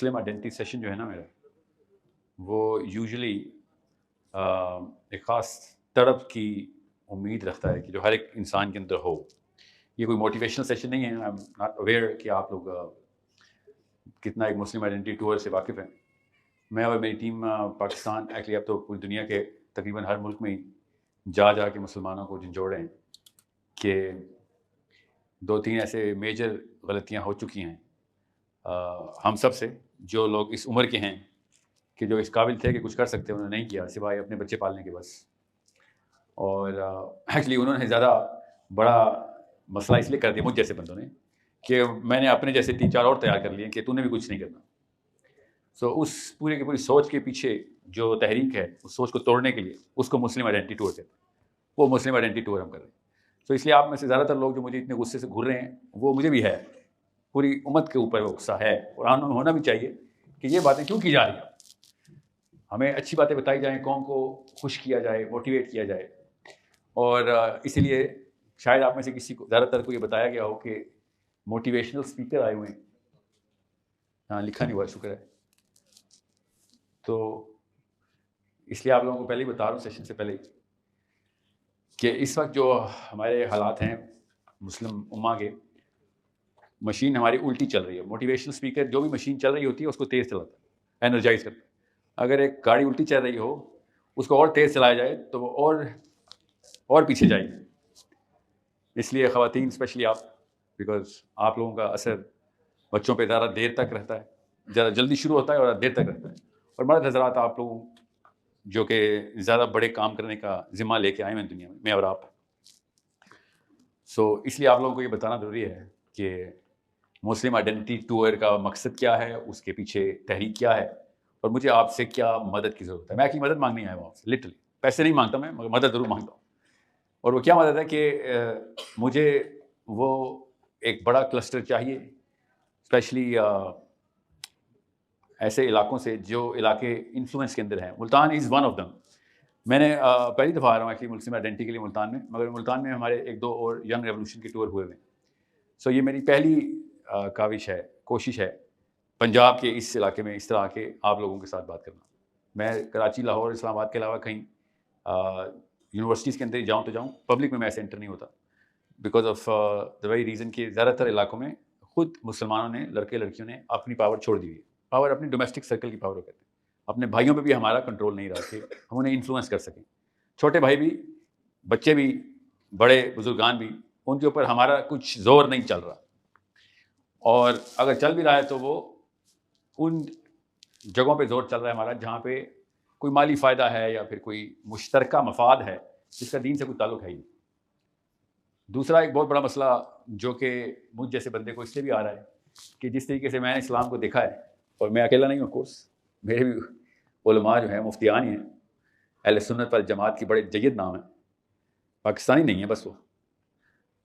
मुस्लिम identity session जो है ना मेरा, वो यूजुअली एक ख़ास तड़प की उम्मीद रखता है कि जो हर एक इंसान के अंदर हो। ये कोई मोटिवेशनल सेशन नहीं है। आई एम नॉट अवेयर कि आप लोग कितना एक मुस्लिम आइडेंटिटी टूर से वाकिफ़ हैं। मैं और मेरी टीम पाकिस्तान, एक्चुअली अब तो पूरी दुनिया के तकरीबन हर मुल्क में ही जा के मुसलमानों को झंझोड़े हैं कि 2-3 ऐसे मेजर गलतियां हो चुकी हैं हम सब से, जो लोग इस उम्र के हैं कि जो इस काबिल थे कि कुछ कर सकते, उन्होंने नहीं किया सिवाय अपने बच्चे पालने के बस। और एक्चुअली उन्होंने ज़्यादा बड़ा मसला इसलिए कर दिया मुझ जैसे बंदों ने कि मैंने अपने जैसे 3-4 और तैयार कर लिए कि तूने भी कुछ नहीं करना। सो उस पूरी की पूरी सोच के पीछे जो तहरीक है, उस सोच को तोड़ने के लिए उसको मुस्लिम आइडेंटिटी टूर कहते हैं। वो मुस्लिम आइडेंटिटी टूर हम कर रहे हैं। तो इसलिए आप में से ज़्यादातर लोग जो मुझे इतने गुस्से से घूर रहे हैं, वो मुझे भी है, पूरी उम्मत के ऊपर वो गुस्सा है और आनंद होना भी चाहिए कि ये बातें क्यों की जा रही हैं। हमें अच्छी बातें बताई जाएँ, कौम को खुश किया जाए, मोटिवेट किया जाए। और इसीलिए शायद आप में से किसी को, ज़्यादातर को ये बताया गया हो कि मोटिवेशनल स्पीकर आए हुए हैं। हाँ, लिखा नहीं हुआ, शुक्र है। तो इसलिए आप लोगों को पहले ही बता रहा हूँ सेशन से पहले कि इस वक्त जो हमारे हालात हैं मुस्लिम उम्मा के, मशीन हमारी उल्टी चल रही है। मोटिवेशनल स्पीकर जो भी मशीन चल रही होती है उसको तेज़ चलाता है, एनर्जाइज करता है। अगर एक गाड़ी उल्टी चल रही हो, उसको और तेज़ चलाया जाए तो वो और पीछे जाएगी। इसलिए ख़वातीन स्पेशली आप, बिकॉज आप लोगों का असर बच्चों पे ज़्यादा देर तक रहता है, ज़्यादा जल्दी शुरू होता है और देर तक रहता है। और मर्द हज़रात, आप लोगों जो कि ज़्यादा बड़े काम करने का ज़िम्मा लेके आए हैं दुनिया में, मैं और आप। सो इसलिए आप लोगों को ये बताना ज़रूरी है कि मुस्लिम आइडेंटिटी टूर का मकसद क्या है, उसके पीछे तहरीक क्या है, और मुझे आपसे क्या मदद की ज़रूरत है। मैं एक्चुअली मदद मांगने आया हूँ आपसे, लिटरली। पैसे नहीं मांगता मैं, मगर मदद ज़रूर मांगता हूँ। और वो क्या मदद है कि मुझे वो एक बड़ा क्लस्टर चाहिए, स्पेशली ऐसे इलाकों से जो इलाके इन्फ्लुएंस के अंदर हैं। Multan is one of them. मैंने पहली दफ़ा आ रहा हूँ एक्चुअली मुस्लिम आइडेंटिटी के लिए मुल्तान में, मगर मुल्तान में हमारे 1-2 और यंग रेवोल्यूशन के टूर हुए हुए हैं। सो ये मेरी पहली काविश है, कोशिश है पंजाब के इस इलाके में इस तरह के आप लोगों के साथ बात करना। मैं कराची, लाहौर, इस्लामाबाद के अलावा कहीं यूनिवर्सिटीज़ के अंदर ही जाऊँ तो जाऊँ, पब्लिक में मैं ऐसे एंटर नहीं होता, because of the very reason कि ज़्यादातर इलाकों में खुद मुसलमानों ने, लड़के लड़कियों ने अपनी पावर छोड़ दी हुई है। पावर अपनी डोमेस्टिक सर्कल की पावर कहते हैं। अपने भाइयों पे भी हमारा कंट्रोल नहीं रहा कि हम उन्हें इन्फ्लुएंस कर सकें। छोटे भाई भी, बच्चे भी, बड़े बुजुर्गान भी, उनके ऊपर हमारा कुछ जोर नहीं चल रहा। और अगर चल भी रहा है तो वो उन जगहों पे जोर चल रहा है हमारा जहाँ पे कोई माली फ़ायदा है या फिर कोई मुश्तरका मफाद है जिसका दीन से कोई ताल्लुक है ही नहीं। दूसरा एक बहुत बड़ा मसला जो कि मुझ जैसे बंदे को इसलिए भी आ रहा है कि जिस तरीके से मैंने इस्लाम को देखा है, और मैं अकेला नहीं हूँ ऑफ कोर्स, मेरे भी उलमा जो हैं मुफ्तियान ही हैं, अहले सुन्नत वल जमात की बड़े जय्यद नाम है, पाकिस्तानी नहीं है बस वो।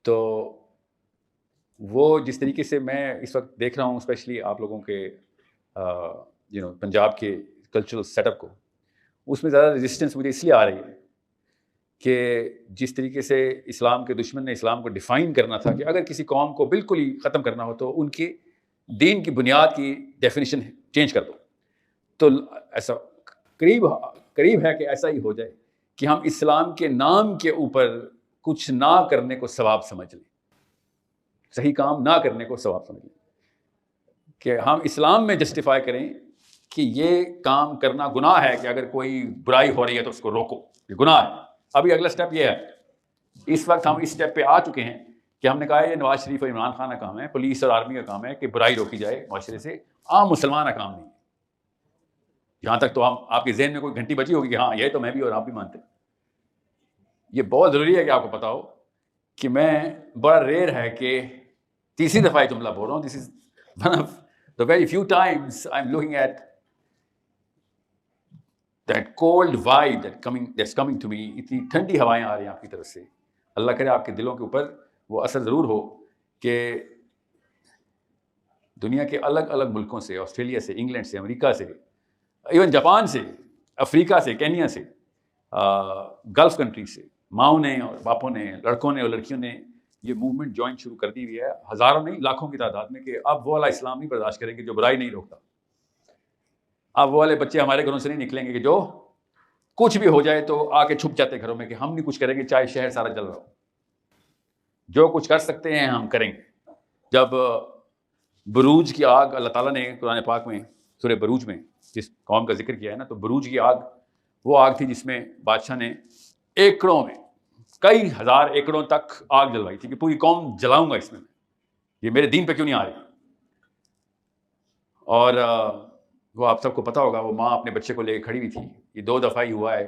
तो वो जिस तरीके से मैं इस वक्त देख रहा हूँ, स्पेशली आप लोगों के पंजाब के कल्चरल सेटअप को, उसमें ज़्यादा रेजिस्टेंस मुझे इसलिए आ रही है कि जिस तरीके से इस्लाम के दुश्मन ने इस्लाम को डिफ़ाइन करना था कि अगर किसी कौम को बिल्कुल ही ख़त्म करना हो तो उनके दीन की बुनियाद की डेफिनेशन चेंज कर दो। तो ऐसा करीब है कि ऐसा ही हो जाए कि हम इस्लाम के नाम के ऊपर कुछ ना करने को सवाब समझ लें, सही काम ना करने को सवाब समझ लें, कि हम इस्लाम में जस्टिफाई करें कि ये काम करना गुनाह है, कि अगर कोई बुराई हो रही है तो उसको रोको, ये गुनाह है। अभी अगला स्टेप ये है, इस वक्त हम इस स्टेप पे आ चुके हैं कि हमने कहा है ये नवाज शरीफ और इमरान खान का काम है, पुलिस और आर्मी का काम है कि बुराई रोकी जाए माशरे से, आम मुसलमान का काम नहीं। यहाँ तक तो हम आपके जहन में कोई घंटी बची होगी कि हाँ ये तो मैं भी और आप भी मानते। ये बहुत ज़रूरी है कि आपको पता हो कि मैं, बड़ा रेयर है कि तीसरी दफ़ा ये जुमला बोल रहा हूँ, this is one of the very few times I am looking at that cold vibe that's coming to me. इतनी ठंडी हवाएं आ रही हैं आपकी तरफ से। अल्लाह करे आपके दिलों के ऊपर वो असर ज़रूर हो कि दुनिया के अलग अलग मुल्कों से, ऑस्ट्रेलिया से, इंग्लैंड से, अमेरिका से, इवन जापान से, अफ्रीका से, केनिया से, गल्फ कंट्री से, माओ ने और बापों ने, लड़कों ने और लड़कियों ने ये मूवमेंट ज्वाइन शुरू कर दी हुई है, हज़ारों नहीं लाखों की तादाद में, कि अब वो वाला इस्लाम नहीं बर्दाश्त करेंगे जो बुराई नहीं रोकता। अब वो वाले बच्चे हमारे घरों से नहीं निकलेंगे कि जो कुछ भी हो जाए तो आके छुप जाते घरों में कि हम नहीं कुछ करेंगे चाहे शहर सारा जल रहा हो। जो कुछ कर सकते हैं हम करेंगे। जब बरूज की आग अल्लाह ताला ने कुरान पाक में सूरह बरूज में जिस कौम का जिक्र किया है ना, तो बरूज की आग वो आग थी जिसमें बादशाह ने एकड़ों में कई हजार एकड़ों तक आग जलवाई थी कि पूरी कौम जलाऊंगा इसमें, ये मेरे दीन पे क्यों नहीं आ रही। और वो आप सबको पता होगा, वो माँ अपने बच्चे को लेकर खड़ी हुई थी। ये 2 दफ़ा ही हुआ है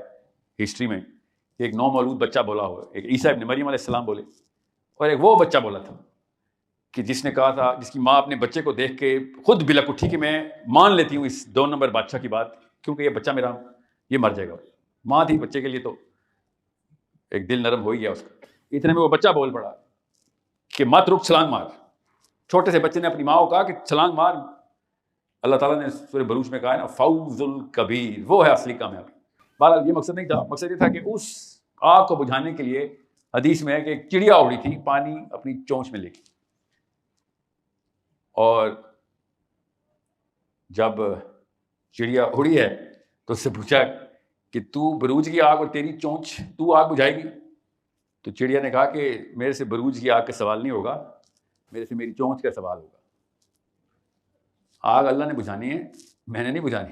हिस्ट्री में कि एक नौमौलूद बच्चा बोला हो, एक ईसा इब्न मरियम अलैहिस्सलाम बोले और एक वो बच्चा बोला था कि जिसने कहा था, जिसकी माँ अपने बच्चे को देख के खुद बिलक उठी कि मैं मान लेती हूँ इस 2 नंबर बादशाह की बात, क्योंकि ये बच्चा मेरा ये मर जाएगा। माँ थी बच्चे के लिए, तो एक दिल नरम हो ही गया उसका। इतने में वो बच्चा बोल पड़ा कि मत रुक, छलांग मार। छोटे से बच्चे ने अपनी माँ को कहा कि छलांग मार। अल्लाह ताला ने सूरह बरूज में कहा है ना, फौजुल कबीर, वो है असली कामयाबी। बहरहाल ये मकसद नहीं था, मकसद ये था कि उस आग को बुझाने के लिए हदीस में है कि एक चिड़िया उड़ी थी पानी अपनी चोंच में लेके, और जब चिड़िया उड़ी है तो उससे पूछा कि तू बरूज की आग और तेरी चोंच, तू आग बुझाएगी? तो चिड़िया ने कहा कि मेरे से बरूज की आग का सवाल नहीं होगा, मेरे से मेरी चोंच का सवाल होगा। आग अल्लाह ने बुझानी है, मैंने नहीं बुझानी।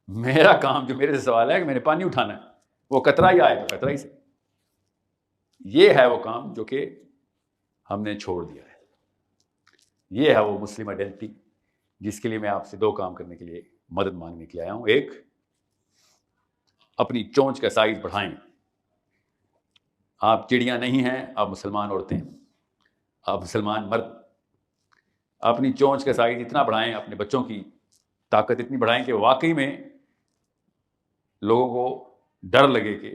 मेरा काम जो मेरे से सवाल है कि मैंने पानी उठाना है, वो कतरा ही आएगा कतरा ही से। ये है वो काम जो कि हमने छोड़ दिया है। ये है वो मुस्लिम आइडेंटिटी जिसके लिए मैं आपसे 2 काम करने के लिए मदद मांगने के लिए आया हूं। एक, अपनी चोंच का साइज बढ़ाएं। आप चिड़िया नहीं हैं, आप मुसलमान औरतें, आप मुसलमान मर्द। अपनी चोंच का साइज इतना बढ़ाएं, अपने बच्चों की ताकत इतनी बढ़ाएं कि वाकई में लोगों को डर लगे कि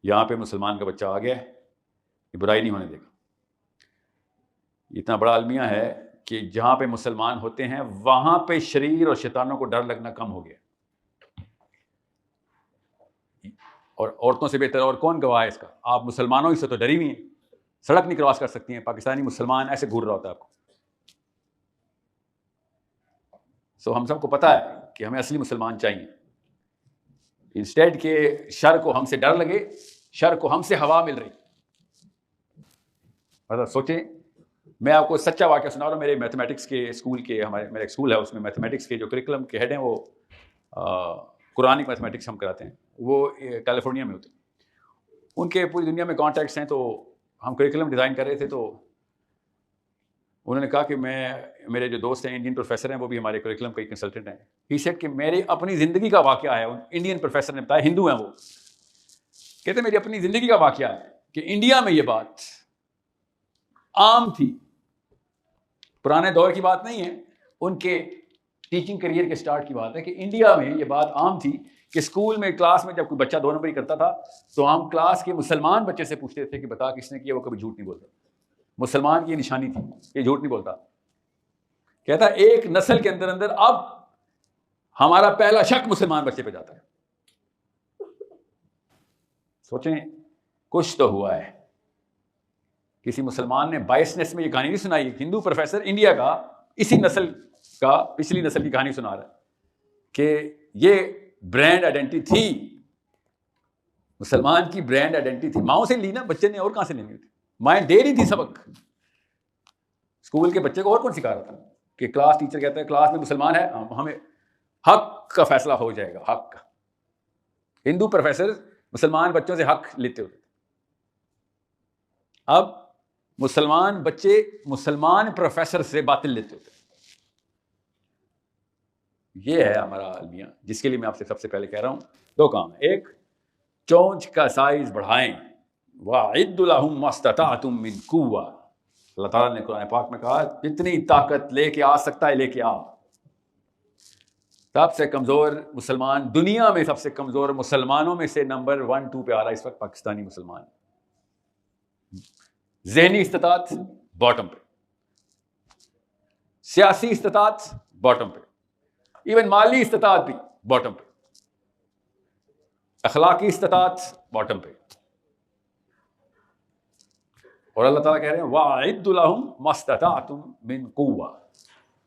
यहाँ पे मुसलमान का बच्चा आ गया है, ये बुराई नहीं होने देगा। इतना बड़ा अलमिया है कि जहाँ पे मुसलमान होते हैं वहाँ पे शरीर और शैतानों को डर लगना कम हो गया। और औरतों से बेहतर और कौन गवाह है इसका? आप मुसलमानों ही से तो डरी हुई हैं, सड़क नहीं क्रॉस कर सकती हैं। पाकिस्तानी मुसलमान ऐसे घूर रहा होता है आपको। सो हम सबको पता है कि हमें असली मुसलमान चाहिए। इंस्टेड के शर को हमसे डर लगे, शर को हमसे हवा मिल रही। मतलब सोचें, मैं आपको सच्चा वाक़या सुना रहा हूँ। मेरे मैथमेटिक्स के स्कूल के, मेरा एक स्कूल है, उसमें मैथमेटिक्स के जो करिकुलम के हेड हैं वो कुरानिक मैथमेटिक्स हम कराते हैं। वो कैलिफोर्निया में होते हैं, उनके पूरी दुनिया में कॉन्टैक्ट्स हैं। तो हम करिकुलम डिज़ाइन कर रहे थे, तो उन्होंने कहा कि मेरे जो दोस्त हैं इंडियन प्रोफेसर हैं, वो भी हमारे करिकुलम के कंसल्टेंट हैं। ही सेड कि मेरी अपनी ज़िंदगी का वाक़या है। इंडियन प्रोफेसर ने बताया, हिंदू हैं वो, कहते मेरी अपनी ज़िंदगी का वाक़या है कि इंडिया में ये बात आम थी। पुराने दौर की बात नहीं है, उनके टीचिंग करियर के स्टार्ट की बात है कि इंडिया में ये बात आम थी कि स्कूल में क्लास में जब कोई बच्चा 2 नंबर ही करता था तो हम क्लास के मुसलमान बच्चे से पूछते थे कि बता किसने किया, वो कभी झूठ नहीं बोलता। मुसलमान की निशानी थी, ये झूठ नहीं बोलता। कहता एक नस्ल के अंदर अंदर अब हमारा पहला शक मुसलमान बच्चे पे जाता है। सोचें, कुछ तो हुआ है। किसी मुसलमान ने बायसनेस में ये कहानी नहीं सुनाई। हिंदू प्रोफेसर इंडिया का इसी नस्ल का, पिछली नस्ल की कहानी सुना रहा है कि ये ब्रांड आइडेंटिटी थी, मुसलमान की ब्रांड आइडेंटिटी थी। माओ से ली ना बच्चे ने, और कहां से लेनी थी? माएँ दे रही थी सबक। स्कूल के बच्चे को और कौन सिखा रहा था कि क्लास टीचर कहता है क्लास में मुसलमान है, हमें हक का फैसला हो जाएगा, हक का। हिंदू प्रोफेसर मुसलमान बच्चों से हक लेते होते थे। अब मुसलमान बच्चे मुसलमान प्रोफेसर से बातिल लेते होते। ये है हमारा अलमिया, जिसके लिए मैं आपसे सबसे पहले कह रहा हूं 2 काम है। एक, चोंच का साइज बढ़ाएं। वाइद्दुलहुम मस्तताअतुम मिन कुव्वा। अल्लाह ताला ने कुरान पाक में कहा, जितनी ताकत लेके आ सकता है लेके आ। सबसे कमजोर मुसलमान, दुनिया में सबसे कमजोर मुसलमानों में से नंबर 1, 2 पे आ रहा है इस वक्त पाकिस्तानी मुसलमान। ज़हनी इस्तिताअत बॉटम पे, सियासी इस्तिताअत बॉटम पे, इवन माली इस्तिताअत भी बॉटम पे, अखलाकी इस्तिताअत बॉटम पे। और अल्लाह ताला कह रहे हैं वाइद्दु लहुम मस्तताअतुम मिन कुव्वा।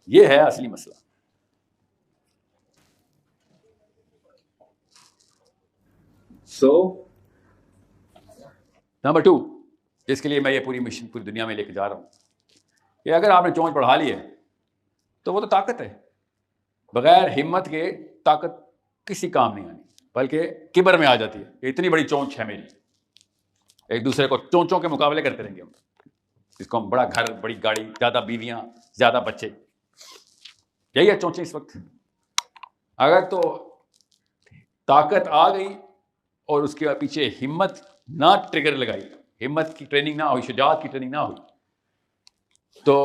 ये है असली मसला। सो नंबर 2, जिसके लिए मैं ये पूरी मिशन पूरी दुनिया में लेके जा रहा हूँ, कि अगर आपने चोंच बढ़ा ली है तो वो तो ताकत है। बगैर हिम्मत के ताकत किसी काम नहीं आनी, बल्कि किबर में आ जाती है। इतनी बड़ी चोंच है मेरी, एक दूसरे को चोंचों के मुकाबले करते रहेंगे हम। इसको हम बड़ा घर, बड़ी गाड़ी, ज्यादा बीवियां, ज्यादा बच्चे, यही है चोंचें इस वक्त। अगर तो ताकत आ गई और उसके पीछे हिम्मत ना ट्रिगर लगाई, हिम्मत की ट्रेनिंग ना हुई, शुजाअत की ट्रेनिंग ना हुई, तो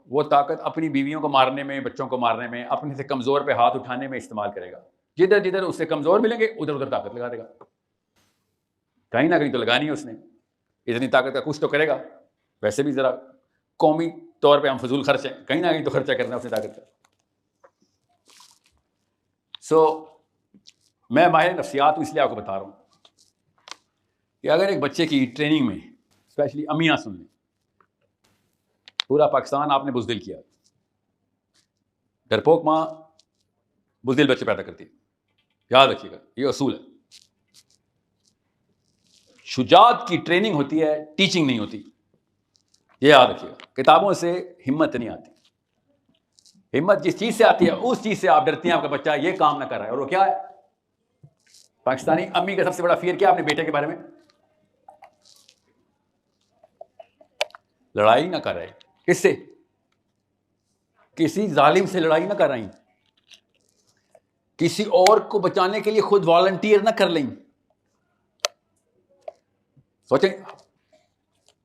वो ताकत अपनी बीवियों को मारने में, बच्चों को मारने में, अपने से कमजोर पे हाथ उठाने में इस्तेमाल करेगा। जिधर जिधर उससे कमजोर मिलेंगे उधर उधर ताकत लगा देगा। कहीं ना कहीं तो लगानी है उसने, इतनी ताकत का कुछ तो करेगा। वैसे भी जरा कौमी तौर पे हम फजूल खर्च हैं, कहीं ना कहीं तो खर्चा करना उसने ताकत का। सो मैं माहिर नफ्सियात हूं, इसलिए आपको बता रहा हूं कि अगर एक बच्चे की ट्रेनिंग में, स्पेशली अम्मियां सुन लें, पूरा पाकिस्तान आपने बुज़दिल किया। डरपोक माँ बुज़दिल बच्चे पैदा करती है, याद रखिएगा, ये असूल है। शुजाअत की ट्रेनिंग होती है, टीचिंग नहीं होती, ये याद रखिएगा। किताबों से हिम्मत नहीं आती। हिम्मत जिस चीज से आती है, उस चीज से आप डरती हैं आपका बच्चा ये काम ना कर रहा है। और वो क्या है? पाकिस्तानी अम्मी का सबसे बड़ा फियर क्या है अपने बेटे के बारे में? लड़ाई ना कर रहे। किससे? किसी जालिम से लड़ाई ना कर रही, किसी और को बचाने के लिए खुद वॉलंटियर ना कर लें। सोचें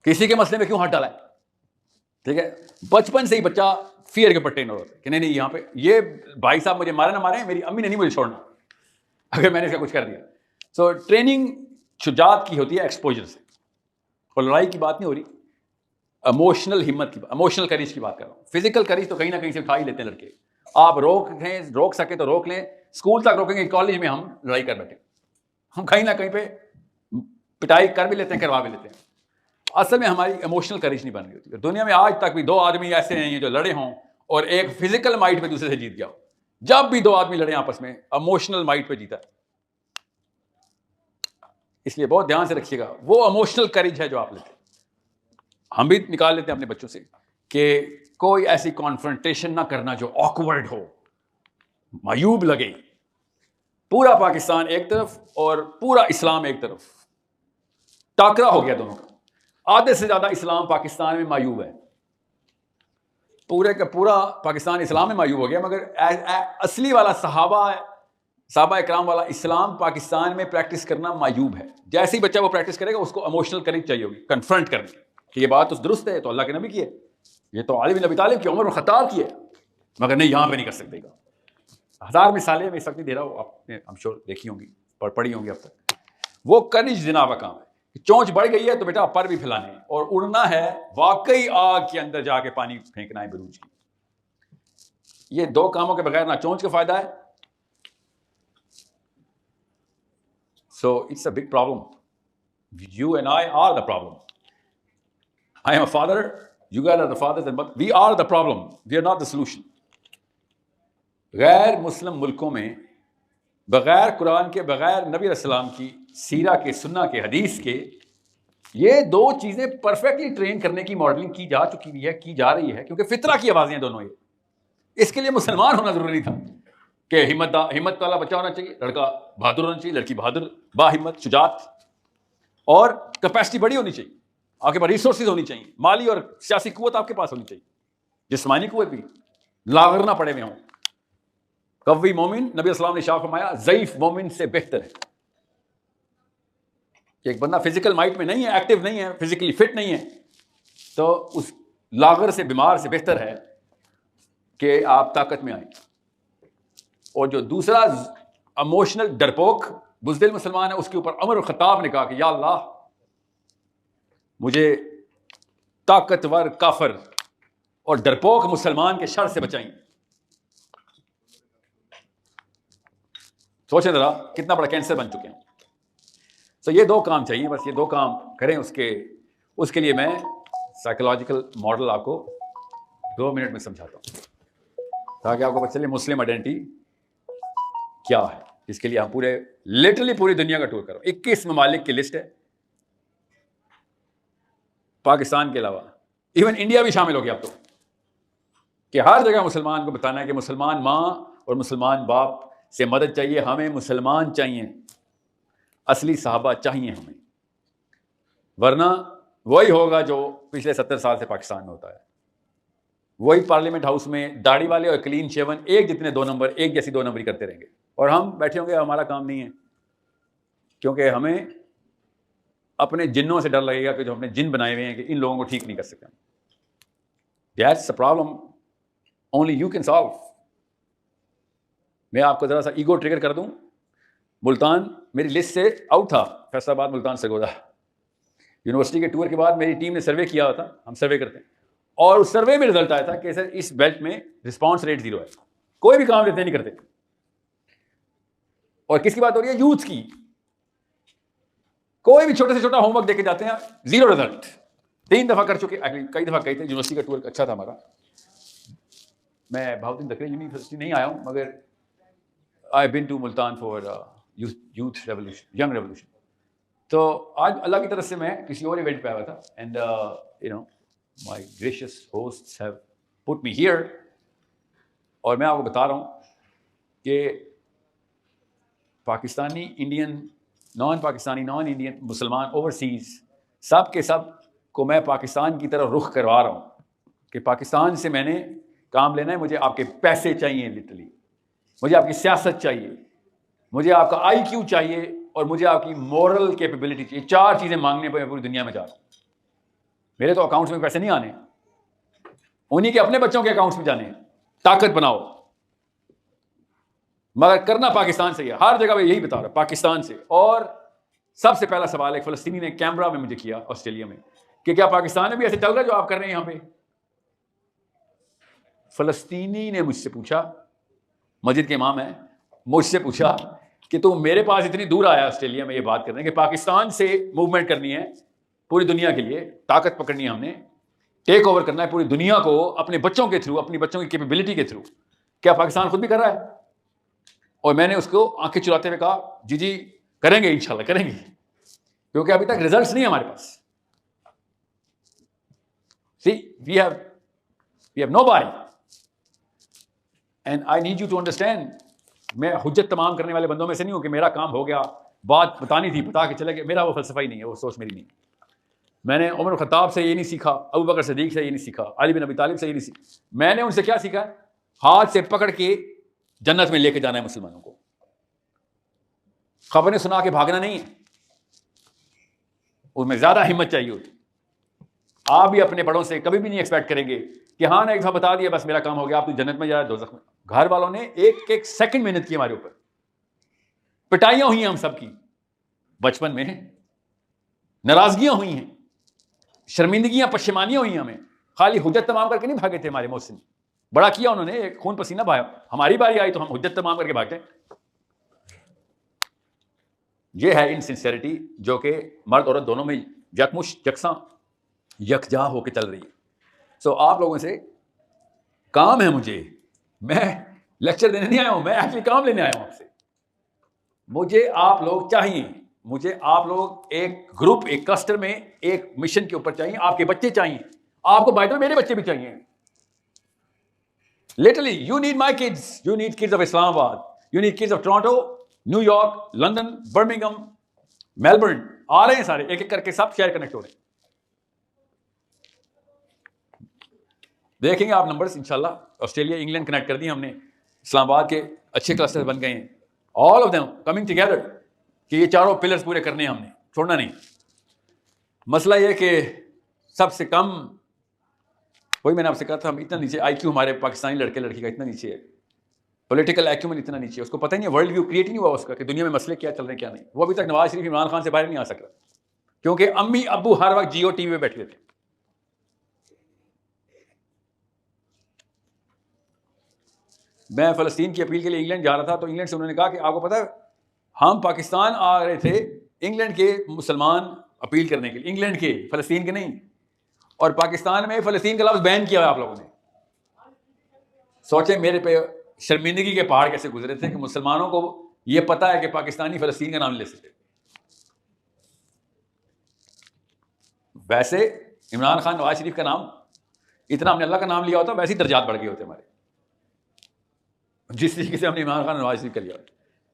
किसी के मसले में क्यों हाथ डाला है। ठीक है, बचपन से ही बच्चा फियर के पट्टे न होते कि नहीं नहीं, यहां पे ये भाई साहब मुझे मारे ना मारे, मेरी अम्मी ने नहीं मुझे छोड़ना अगर मैंने इसका कुछ कर दिया। सो ट्रेनिंग शुजाअत की होती है एक्सपोजर से, और लड़ाई की बात नहीं हो रही, इमोशनल हिम्मत की, इमोशनल करेज की बात कर रहा हूं। फिजिकल करेज तो कहीं ना कहीं से उठा ही लेते हैं लड़के। आप रोक सके तो रोक लें, स्कूल तक रोकेंगे, कॉलेज में हम लड़ाई कर बैठे, हम कहीं ना कहीं पे पिटाई कर भी लेते हैं, करवा भी लेते हैं। असल में हमारी इमोशनल करेज नहीं बन रही होती। दुनिया में आज तक भी 2 आदमी ऐसे नहीं हैं जो लड़े हों और एक फिजिकल माइट पे दूसरे से जीत गया हो। जब भी 2 आदमी लड़े आपस में, इमोशनल माइट पे जीता है। इसलिए बहुत ध्यान से रखिएगा, वो इमोशनल करेज है जो आप लेते हैं। हम भी निकाल लेते हैं अपने बच्चों से कि कोई ऐसी कॉन्फ्रंटेशन ना करना जो ऑकवर्ड हो, मायूब लगे। पूरा पाकिस्तान एक तरफ और पूरा इस्लाम एक तरफ, टाकरा हो गया दोनों का। आधे से ज्यादा इस्लाम पाकिस्तान में मायूब है, पूरे का पूरा पाकिस्तान इस्लाम में मायूब हो गया, मगर असली वाला साहबा इकराम वाला इस्लाम पाकिस्तान में प्रैक्टिस करना मायूब है। जैसे ही बच्चा वो प्रैक्टिस करेगा, उसको इमोशनल करेज चाहिए होगी कन्फ्रंट करने कि ये बात तो दुरुस्त है, तो अल्लाह के नबी की है, ये तो अली बिन अबी तालिब की, उमर बिन खत्ताब की है, मगर नहीं, यहां पे नहीं कर सकते। 1000 मिसालें मैं इस वक्त नहीं दे रहा हूं, आपने हम श्योर देखी होंगी, पढ़ी होंगी अब तक। वो कनिज जिना का काम है। चोंच बढ़ गई है तो बेटा पर भी फैलाने हैं, और उड़ना है, वाकई आग के अंदर जाके पानी फेंकना है बरूज की। ये 2 कामों के बगैर ना चोंच का फायदा है। So it's a big problem. You and I are the problem. I am a father, you guys are the fathers and we are the problem, we are not the solution. गैर मुस्लिम मुल्कों में बगैर कुरान के, बगैर नबी अलैहिस्सलाम की सीरा के, सुन्ना के, हदीस के, ये 2 चीजें परफेक्टली ट्रेन करने की मॉडलिंग की जा चुकी है, की जा रही है, क्योंकि फितरा की आवाजें दोनों ये। इसके लिए मुसलमान होना जरूरी था कि हिम्मत वाला बच्चा होना चाहिए, लड़का बहादुर होना चाहिए, लड़की बहादुर, बाहिम्मत, शुजात, और कैपेसिटी बड़ी होनी चाहिए, आपके पास रिसोर्सेज होनी चाहिए, माली और सियासी कुव्वत आपके पास होनी चाहिए, जिस्मानी कुव्वत भी, लागर ना पड़े हुए हों। कव्वी मोमिन, नबी अस्सलाम ने शाह फरमाया, ज़ईफ मोमिन से बेहतर है। एक बंदा फिजिकल माइट में नहीं है, एक्टिव नहीं है, फिजिकली फिट नहीं है, तो उस लागर से, बीमार से बेहतर है कि आप ताकत में आए। और जो दूसरा इमोशनल डरपोक बुज़दिल मुसलमान है, उसके ऊपर उमर खत्ताब ने कहा कि या अल्लाह, मुझे ताकतवर काफिर और डरपोक मुसलमान के शर से बचाएं। सोचें जरा कितना बड़ा कैंसर बन चुके हैं। तो ये 2 काम चाहिए, बस ये 2 काम करें। उसके लिए मैं साइकोलॉजिकल मॉडल आपको 2 मिनट में समझाता हूं, ताकि आपको पता चले मुस्लिम आइडेंटिटी क्या है। इसके लिए हम पूरे लिटरली पूरी दुनिया का टूर कर रहा हूं। 21 ममालिक की लिस्ट है, पाकिस्तान के अलावा इवन इंडिया भी शामिल हो गया अब तो, कि हर जगह मुसलमान को बताना है कि मुसलमान माँ और मुसलमान बाप से मदद चाहिए, हमें मुसलमान चाहिए, असली साहबा चाहिए हमें, वरना वही होगा जो पिछले 70 साल से पाकिस्तान में होता है। वही पार्लियामेंट हाउस में दाढ़ी वाले और क्लीन शेवन एक जितने 2 नंबर, एक जैसी 2 नंबरी करते रहेंगे, और हम बैठे होंगे, हमारा काम नहीं है, क्योंकि हमें अपने जिन्नों से डर लगेगा कि जो हमने जिन बनाए हुए हैं कि इन लोगों को ठीक नहीं कर सकते। That's the problem only you can solve. मैं आपको जरा सा ईगो ट्रिगर कर दूं, मुल्तान मेरी लिस्ट से आउट था, फैसलाबाद, मुल्तान, सरगोदा। यूनिवर्सिटी के टूर के बाद मेरी टीम ने सर्वे किया था, हम सर्वे करते हैं, और उस सर्वे में रिजल्ट आया था कि सर इस बेल्ट में रिस्पांस रेट 0 है, कोई भी काम लेते नहीं करते। और किसकी बात हो रही है? यूथ की। कोई भी छोटे से छोटा होमवर्क देके जाते हैं, 0 रिजल्ट। 3 दफा कर चुके, कई दफा गए थे। यूनिवर्सिटी का टूर अच्छा था हमारा। मैं बहुत दिन तक यूनिवर्सिटी नहीं आया हूं, मगर I been to Multan for youth revolution, young revolution. तो आज अल्लाह की तरफ से मैं किसी और इवेंट पे आया था, and you know my gracious hosts have put me here, और मैं आपको बता रहा हूं कि Pakistani, Indian, non Pakistani, non Indian, मुसलमान, ओवरसीज, सब के सब को मैं पाकिस्तान की तरफ रुख करवा रहा हूं कि पाकिस्तान से मैंने काम लेना है। मुझे आपके पैसे चाहिए, लिटरली मुझे आपकी सियासत चाहिए, मुझे आपका IQ चाहिए, और मुझे आपकी मोरल कैपेबिलिटी चाहिए। 4 चीजें मांगने पर मैं पूरी दुनिया में जा रहा हूं। मेरे तो अकाउंट्स में पैसे नहीं आने, उन्हीं के अपने बच्चों के अकाउंट्स में जाने। ताकत बनाओ, मगर करना पाकिस्तान से ही है। हर जगह मैं यही बता रहा हूं, पाकिस्तान से। और सबसे पहला सवाल एक फलस्तीनी ने कैमरा में मुझे किया ऑस्ट्रेलिया में, कि क्या पाकिस्तान में भी ऐसे चल रहा है जो आप कर रहे हैं यहां पे? फलस्तीनी ने मुझसे पूछा, मस्जिद के इमाम है, मुझसे पूछा कि तू मेरे पास इतनी दूर आया ऑस्ट्रेलिया में ये बात करने कि पाकिस्तान से मूवमेंट करनी है पूरी दुनिया के लिए, ताकत पकड़नी है हमने, टेक ओवर करना है पूरी दुनिया को अपने बच्चों के थ्रू, अपनी बच्चों की कैपेबिलिटी के थ्रू। क्या पाकिस्तान खुद भी कर रहा है? और मैंने उसको आंखें चुराते हुए कहा, जी जी करेंगे, इंशाल्लाह करेंगे, क्योंकि अभी तक रिजल्ट्स नहीं है हमारे पास। See, we have nobody, and I need you to understand, मैं हुज्जत तमाम करने वाले बंदों में से नहीं हूं कि मेरा काम हो गया, बात बतानी थी बता के चले गए। मेरा वो फलसफा ही नहीं है, वो सोच मेरी नहीं। मैंने उमर खत्ताब से ये नहीं सीखा, अबू बकर सिद्दीक से ये नहीं सीखा, अली बिन अबी तालिब से ये नहीं सीखा। मैंने उनसे क्या सीखा? हाथ से पकड़ के जन्नत में लेके जाना है मुसलमानों को, खबरें सुना के भागना नहीं है। उसमें ज्यादा हिम्मत चाहिए होती। आप भी अपने बड़ों से कभी भी नहीं एक्सपेक्ट करेंगे कि हाँ ना एक दफा बता दिया बस मेरा काम हो गया, आप तो जन्नत में जा रहे, दोज़ख में। घर वालों ने एक एक सेकंड मेहनत की हमारे ऊपर, पिटाइयां हुई हैं हम सबकी, बचपन में नाराजगियां हुई हैं, शर्मिंदगियां, पशेमानियां हुई हमें। खाली हुज्जत तमाम करके नहीं भागे थे हमारे मोहसिन, बड़ा किया उन्होंने, एक खून पसीना बहाया। हमारी बारी आई तो हम हुज्जत तमाम करके भागते। ये है इनसिंसियरिटी जो कि मर्द औरत दोनों में यकमुश यकसा यकजा होकर चल रही है। सो आप लोगों से काम है मुझे, मैं लेक्चर देने नहीं आया हूं, मैं एक्चुअली काम लेने आया हूं आपसे। मुझे आप लोग चाहिए, मुझे आप लोग एक ग्रुप, एक क्लस्टर में, एक मिशन के ऊपर चाहिए। आपके बच्चे चाहिए, आपको बाय द वे मेरे बच्चे भी चाहिए। Literally you need my kids, you need kids of Islamabad, you need kids of Toronto, New York, London, Birmingham, Melbourne. आ रहे हैं सारे, एक एक करके सब शेयर कनेक्ट हो रहे हैं। देखेंगे आप नंबर्स इंशाल्लाह। ऑस्ट्रेलिया, इंग्लैंड कनेक्ट कर दिए हमने, इस्लामाबाद के अच्छे क्लस्टर्स बन गए हैं, all of them coming together, कि ये चारों पिलर्स पूरे करने हैं हमने, छोड़ना नहीं। मसला ये कि सबसे कम, वही मैंने आपसे कहा था, हम इतना नीचे IQ हमारे पाकिस्तानी लड़के लड़की का इतना नीचे है, पॉलिटिकल एक्यूमेन इतना नीचे है, उसको पता ही नहीं, वर्ल्ड व्यू क्रिएट ही नहीं हुआ उसका कि दुनिया में मसले क्या चल रहे हैं क्या नहीं। वो अभी तक नवाज शरीफ, इमरान खान से बाहर नहीं आ सका, क्योंकि अम्मी अब्बू हर वक्त जियो टीवी में बैठे थे। मैं फ़लस्तीन की अपील के लिए इंग्लैंड जा रहा था, तो इंग्लैंड से उन्होंने कहा कि आपको पता है हम पाकिस्तान आ रहे थे इंग्लैंड के मुसलमान अपील करने के लिए, इंग्लैंड के, फ़लस्तीन के नहीं, और पाकिस्तान में फ़लस्तीन का लफ्ज़ बैन किया आप लोगों ने। सोचें मेरे पे शर्मिंदगी के पहाड़ कैसे गुजरे थे कि मुसलमानों को ये पता है कि पाकिस्तानी फलस्तीन का नाम नहीं ले सकते। वैसे इमरान खान नवाज शरीफ का नाम, इतना हमने अल्लाह का नाम लिया होता, वैसे ही दर्जात बढ़ गए होते हमारे, जिस तरीके से हमने इमरान खान नवाज शरीफ कर लिया।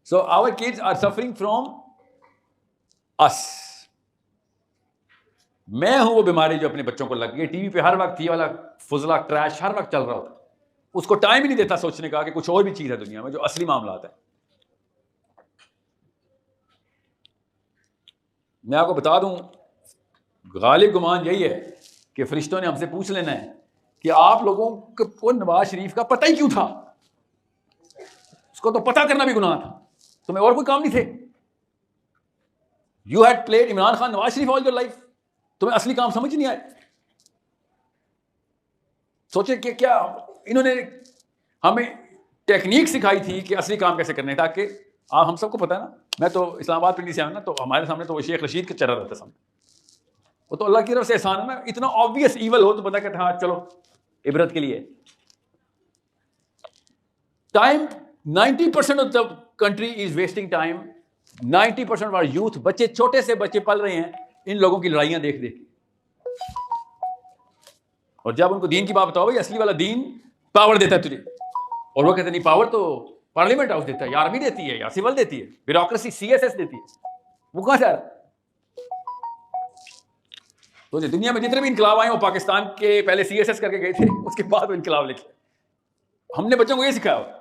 So our kids are suffering from us. मैं हूं वो बीमारी जो अपने बच्चों को लग गई। टीवी पे हर वक्त ये वाला फुजला ट्रैश हर वक्त चल रहा होता, उसको टाइम ही नहीं देता सोचने का कि कुछ और भी चीज है दुनिया में जो असली मामला है। मैं आपको बता दूं, गालिब गुमान यही है कि फरिश्तों ने हमसे पूछ लेना है कि आप लोगों को नवाज शरीफ का पता ही क्यों था। उसको तो पता करना भी गुनाह था, तुम्हें और कोई काम नहीं थे। You had played Imran Khan Nawaz Sharif all your life, तुम्हें असली काम समझ नहीं आए। सोचे कि क्या इन्होंने हमें टेक्निक सिखाई थी कि असली काम कैसे करने, ताकि हम सबको पता है ना, मैं तो इस्लामाबाद पिंडी से आया ना, तो हमारे सामने तो वो शेख रशीद का चेहरा रहता सामने। वो तो अल्लाह की तरफ से एहसान है ना, इतना ऑब्वियस ईवल हो तो बंदा कहता है हाँ चलो इबरत के लिए। Time 90% of the country is wasting time. 90% of our youth, बच्चे छोटे से बच्चे पल रहे हैं इन लोगों की लड़ाइयां देख देख के। और जब उनको दीन की बात बताओ, भाई असली वाला दीन पावर देता है तुझे, और वो कहते नहीं पावर तो पार्लियामेंट हाउस देता है, या आर्मी देती है, या सिविल देती है, ब्यूरोक्रेसी CSS देती है। वो कहां से आ रहा है? तो दुनिया में जितने भी इनकलाब आए वो पाकिस्तान के पहले CSS करके गए थे, उसके बाद वो इनकलाब लेके। हमने बच्चों को ये सिखाया।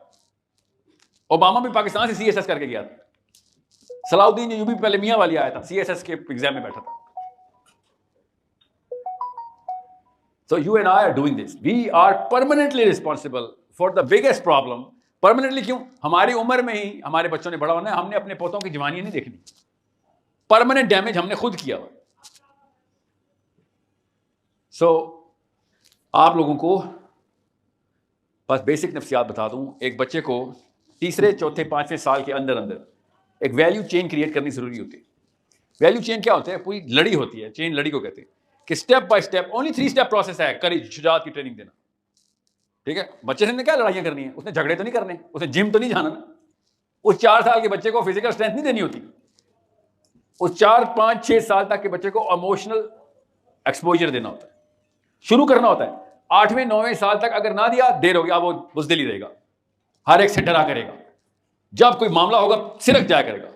ओबामा भी पाकिस्तान से CSS करके गया था। सलाउद्दीन यूबी पहले मियां वाली आया था, CSS के एग्जाम में बैठा था। So you and I are doing this. We are permanently responsible for the biggest problem. Permanently क्यों? हमारी उम्र में ही हमारे बच्चों ने बड़ा होना है, हमने अपने पोतों की जवानी नहीं देखनी। परमानेंट डैमेज हमने खुद किया हुआ। So आप लोगों को बस बेसिक नफ्सियात बता दूं। एक बच्चे को तीसरे चौथे पांचवें साल के अंदर अंदर एक वैल्यू चेन क्रिएट करनी जरूरी होती है। वैल्यू चेन क्या होता है? पूरी लड़ी होती है, चेन लड़ी को कहते हैं, कि step by step only 3 step process है। करेज, शुजात की ट्रेनिंग देना, ठीक है। बच्चे से क्या लड़ाइयां करनी है? उसने झगड़े तो नहीं करने, उसने जिम तो नहीं जाना ना। उस 4 साल के बच्चे को फिजिकल स्ट्रेंथ नहीं देनी होती। उस 4, 5, 6 साल तक के बच्चे को इमोशनल एक्सपोजर देना होता है, शुरू करना होता है। 8वें 9वें साल तक अगर ना दिया, देर हो गया, वो बुज़दिल ही रहेगा, हर एक से डरा करेगा, जब कोई मामला होगा सिरक जाया करेगा,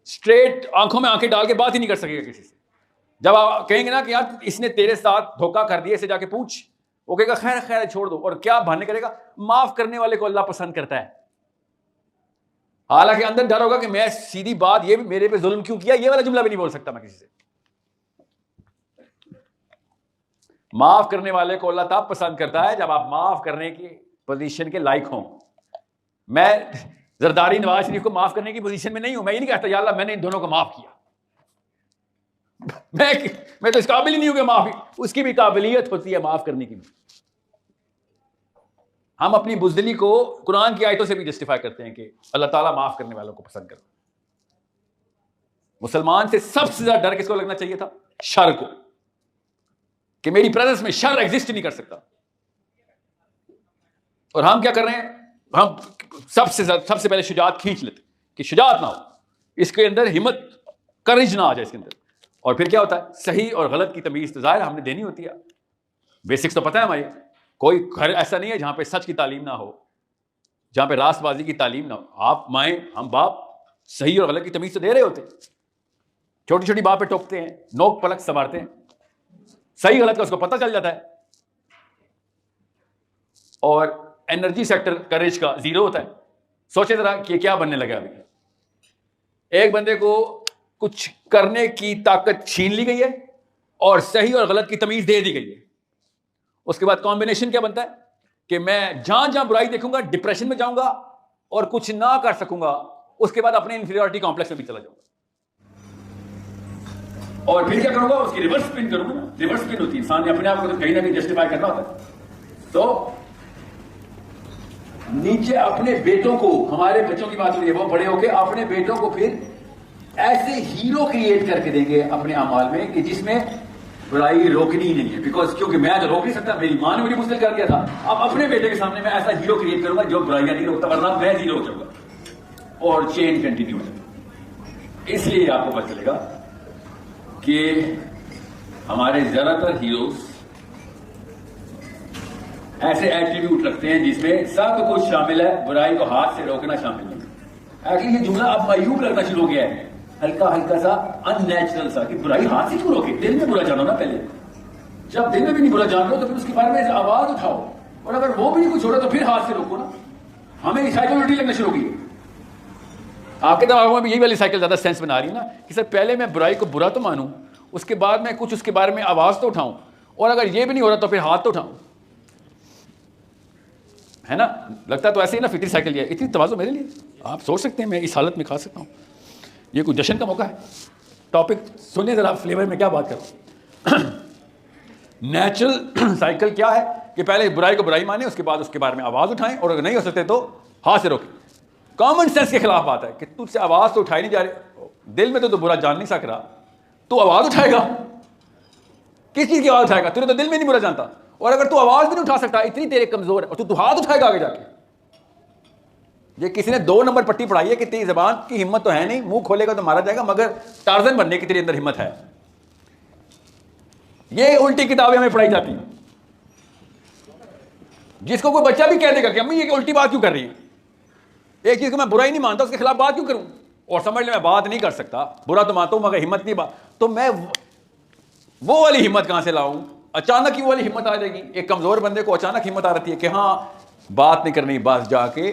स्ट्रेट आंखों में आंखें डाल के बात ही नहीं कर सकेगा किसी से। जब आप कहेंगे ना कि यार इसने तेरे साथ धोखा कर दिया, इसे जाके पूछ, वो कहेगा खैर खैर छोड़ दो, और क्या बहाने करेगा? माफ करने वाले को अल्लाह पसंद करता है। हालांकि अंदर डर होगा कि मैं सीधी बात, ये मेरे पे जुल्म क्यों किया, ये वाला जुमला भी नहीं बोल सकता मैं किसी से। माफ करने वाले को अल्लाह तब पसंद करता है जब आप माफ करने की पोजीशन के लायक हों। मैं जरदारी नवाज शरीफ को माफ करने की पोजीशन में नहीं हूं। मैं ये नहीं कहता या अल्लाह मैंने इन दोनों को माफ किया। मैं तो इस काबिल ही नहीं हूं कि माफी, उसकी भी काबिलियत होती है माफ करने की भी। हम अपनी बुज़दिली को कुरान की आयतों से भी जस्टिफाई करते हैं कि अल्लाह ताला माफ करने वालों को पसंद करता है। मुसलमान से सबसे ज्यादा डर किसको लगना चाहिए था? शर को, कि मेरी प्रेजेंस में शर एग्जिस्ट नहीं कर सकता। और हम क्या कर रहे हैं? हम सबसे पहले शुजात खींच लेते कि शुजात ना हो, इसके अंदर हिम्मत, करेज ना आ जाए इसके अंदर। और फिर क्या होता है? सही और गलत की तमीज तो जाहिर हमने देनी होती है। बेसिक्स तो पता है हमारे। कोई घर ऐसा नहीं है जहां पे सच की तालीम ना हो, जहां पे रास्तबाजी की तालीम ना हो। आप माएँ, हम बाप सही और गलत की तमीज तो दे रहे होते हैं। छोटी छोटी बात पे टोकते हैं, नोक पलक संवारते हैं, सही गलत का उसको पता चल जाता है। और एनर्जी सेक्टर करेज का 0 होता है। सोचे जरा कि क्या बनने लगा अभी। एक बंदे को कुछ करने की ताकत छीन ली गई है और सही और गलत की तमीज दे दी गई है। उसके बाद कॉम्बिनेशन क्या बनता है कि मैं जहां जहां बुराई देखूंगा डिप्रेशन में जाऊंगा और कुछ ना कर सकूंगा। उसके बाद अपने इंफीरियरिटी कॉम्प्लेक्स में भी चला जाऊंगा। और फिर क्या करूंगा? उसकी रिवर्स स्पिन करूंगा। रिवर्स स्पिन होती है, इंसान ने अपने आप को तो कहीं ना कहीं जस्टिफाई करना होता है। तो नीचे अपने बेटों को, हमारे बच्चों की बात हो रही है, वो बड़े होके अपने बेटों को फिर ऐसे हीरो क्रिएट करके देंगे अपने अमाल में कि जिसमें बुराई रोकनी ही नहीं है। बिकॉज क्योंकि मैं तो रोक नहीं सकता, मेरी मां ने मुझे मुश्किल कर दिया था। अब अपने बेटे के सामने मैं ऐसा हीरो क्रिएट करूंगा जो बुराइयां नहीं रोकता, वरना मैं जीरो हो जाऊंगा। और चेन कंटिन्यू है। इसलिए आपको पता चलेगा कि हमारे ज्यादातर हीरोज ऐसे एट्रीब्यूट रखते हैं जिसमें सब कुछ शामिल है, बुराई को हाथ से रोकना शामिल नहीं। एक्चुअली ये जुमला अब मायूब लगना शुरू हो गया है, हल्का हल्का सा अननेचुरल सा, कि बुराई हाथ से क्यों रोके? दिल में बुरा जानो ना पहले। जब दिल में भी नहीं बुरा जान लो तो फिर उसके बारे में आवाज उठाओ, और अगर वो भी नहीं कुछ छोड़ा तो फिर हाथ से रोको ना। हमें साइकिल उल्टी लगना शुरू होगी। आपके दिमाग में भी यही वाली साइकिल ज्यादा सेंस बना रही है ना, कि सर पहले मैं बुराई को बुरा तो मानूं, उसके बाद मैं कुछ उसके बारे में आवाज तो उठाऊं, और अगर ये भी नहीं हो रहा तो फिर हाथ तो उठाऊं, है ना? लगता तो ऐसे ही ना, फिक्री साइकिल। ये इतनी तवाज़ो मेरे लिए, आप सोच सकते हैं मैं इस हालत में खा सकता हूँ। ये कोई जश्न का मौका है? टॉपिक सुनिए जरा, फ्लेवर में क्या बात करूँ। नेचुरल साइकिल क्या है कि पहले बुराई को बुराई माने, उसके बाद उसके बारे में आवाज़ उठाएं, और अगर नहीं हो सकते तो हाथ से रोकें। कॉमन सेंस के खिलाफ बात है कि तुझसे आवाज़ तो उठाई नहीं जा रही, दिल में तो बुरा जान नहीं सक रहा, तो आवाज़ उठाएगा? किस चीज़ की आवाज़ उठाएगा? तूने तो दिल में नहीं बुरा जानता, और अगर तू आवाज़ भी नहीं उठा सकता, इतनी तेरे कमज़ोर है, और तू हाथ उठाएगा आगे जाके। ये किसी ने 2 नंबर पट्टी पढ़ाई है कि तेरी ज़बान की हिम्मत तो है नहीं, मुंह खोलेगा तो मारा जाएगा, मगर टार्जन बनने की तेरे अंदर हिम्मत है। ये उल्टी किताबें हमें पढ़ाई जाती हैं, जिसको कोई बच्चा भी कह देगा कि अम्मी ये उल्टी बात क्यों कर रही है, एक चीज को मैं बुरा ही नहीं मानता उसके खिलाफ बात क्यों करूं, और समझ ले मैं बात नहीं कर सकता, बुरा तो मानता हूं मगर हिम्मत नहीं बात, तो मैं वो वाली हिम्मत कहां से लाऊं? अचानक ही वो वाली हिम्मत आ जाएगी। एक कमजोर बंदे को अचानक हिम्मत आ रही है कि हाँ बात नहीं करनी, बस जाके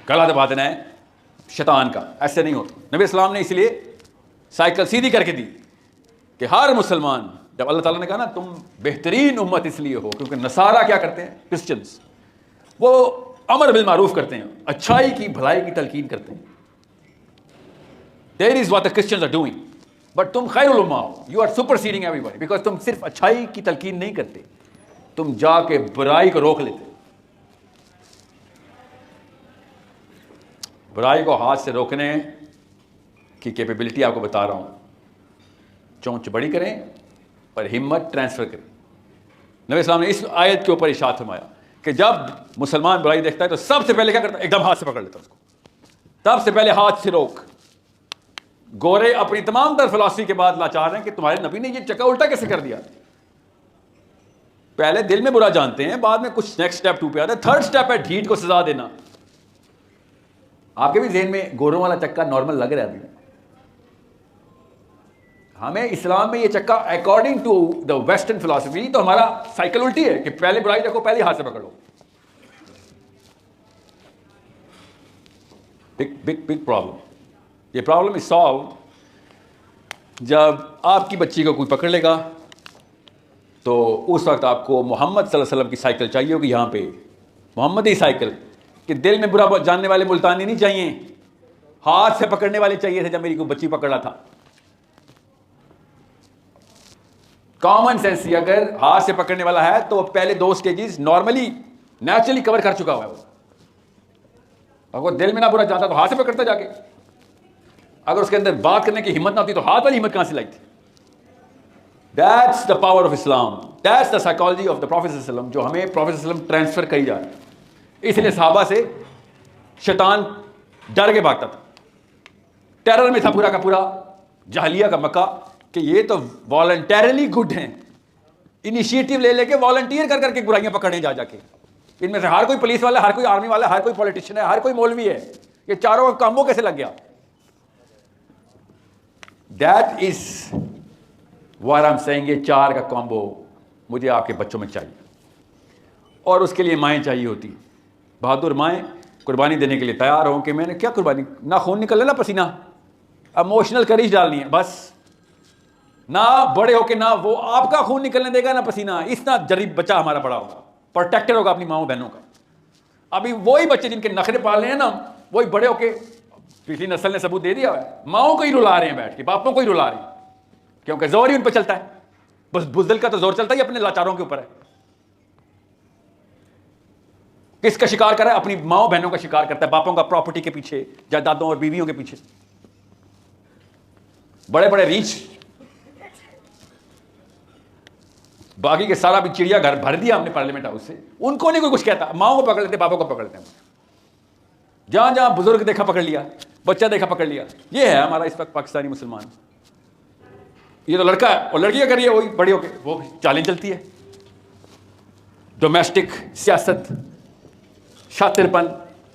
गला दबा देना है शैतान का। ऐसे नहीं होता। नबी इस्लाम ने इसलिए साइकिल सीधी करके दी कि हर मुसलमान, जब अल्लाह ताला ने कहा ना तुम बेहतरीन उम्मत इसलिए हो क्योंकि नसारा क्या करते हैं, क्रिश्चियंस, वो अमर बिल मारूफ करते हैं, अच्छाई की भलाई की तलकीन करते हैं। That is what the Christians are doing. But तुम खैरुल उम्मा हो, you are superseding everybody, because तुम सिर्फ अच्छाई की तलकीन नहीं करते, तुम जाके बुराई को रोक लेते। बुराई को हाथ से रोकने की कैपेबिलिटी आपको बता रहा हूं। चोंच बड़ी करें पर हिम्मत ट्रांसफर करें। नबी इस्लाम ने इस आयत के ऊपर इरशाद फरमाया कि जब मुसलमान बुराई देखता है तो सबसे पहले क्या करता है? एकदम हाथ से पकड़ लेता है उसको। सबसे पहले हाथ से रोक। गोरे अपनी तमाम तर फिलॉसफी के बाद लाचार हैं कि तुम्हारे नबी ने ये चक्का उल्टा कैसे कर दिया। पहले दिल में बुरा जानते हैं, बाद में कुछ नेक्स्ट स्टेप 2 पे आता है। थर्ड स्टेप है ढीठ को सजा देना। आपके भी ज़हन में गोरों वाला चक्का नॉर्मल लग रहा है अभी? हमें इस्लाम में ये चक्का according to the western philosophy तो हमारा साइकिल उल्टी है कि पहले बुराई देखो, पहले हाथ से पकड़ लो। Big big big problem. ये प्रॉब्लम इज सॉल्व जब आपकी बच्ची को कोई पकड़ लेगा तो उस वक्त आपको मोहम्मद सल्लल्लाहु अलैहि वसल्लम की साइकिल चाहिए होगी। यहाँ पे मोहम्मदी साइकिल कि दिल में बुरा जानने वाले मुल्तानी नहीं चाहिए, हाथ से पकड़ने वाले चाहिए थे जब मेरी कोई बच्ची पकड़ रहा था। कॉमन सेंस, अगर हाथ से पकड़ने वाला है तो पहले 2 स्टेजेस नॉर्मली नेचुरली कवर कर चुका हुआ है वो। अगर दिल में ना बुरा चाहता तो हाथ से पकड़ता जाके। अगर उसके अंदर बात करने की हिम्मत ना होती तो हाथ वाली हिम्मत कहां से लाई थी? That's the power of Islam, that's the psychology of the prophet सल्लल्लाहु अलैहि वसल्लम, जो हमें प्रॉफेट सल्लल्लाहु अलैहि वसल्लम ट्रांसफर करी जा रही है। इसलिए सहाबा से शैतान डर के भागता था। टेरर में था पूरा का पूरा जहलिया का मक्का कि ये तो वॉलंटरली गुड हैं, इनिशिएटिव ले लेके वॉलंटियर कर करके बुराइयां पकड़ने जा जाके। इनमें से हर कोई पुलिस वाला, हर कोई आर्मी वाला, हर कोई पॉलिटिशियन है, हर कोई मौलवी है। ये चारों का कॉम्बो कैसे लग गया? That is what I am saying. ये 4 का कॉम्बो मुझे आपके बच्चों में चाहिए, और उसके लिए माएँ चाहिए होती, बहादुर माएँ कुर्बानी देने के लिए तैयार हो कि मैंने क्या कुर्बानी, ना खून निकलना ना पसीना, इमोशनल करेज डालनी है बस। ना बड़े होके ना वो आपका खून निकलने देगा ना पसीना। इतना जरीब बच्चा हमारा बड़ा होगा, प्रोटेक्टर होगा अपनी माओ बहनों का। अभी वही बच्चे जिनके नखरे पाल रहे हैं ना, वही बड़े होके, पिछली नस्ल ने सबूत दे दिया है, माओ को ही रुला रहे हैं बैठ के, बापों को ही रुला रहे हैं, क्योंकि जोर ही उन पर चलता है। बस बुज़दिल का तो जोर चलता ही अपने लाचारों के ऊपर है। किसका शिकार कर रहा है? अपनी माओ बहनों का शिकार करता है, बापों का प्रॉपर्टी के पीछे, जायदादों और बीवियों के पीछे। बड़े बड़े रीच, बाकी के सारा भी चिड़िया घर भर दिया हमने पार्लियामेंट हाउस से, उनको नहीं कोई कुछ कहता। माओ को पकड़ लेते, बापों को पकड़ लेते हैं। जहाँ जहाँ बुजुर्ग देखा पकड़ लिया, बच्चा देखा पकड़ लिया। ये है हमारा इस वक्त पाकिस्तानी मुसलमान। ये तो लड़का है और लड़की क्या करिए, वही बड़ी होके वो चालें चलती है, डोमेस्टिक सियासत, शातिरपन।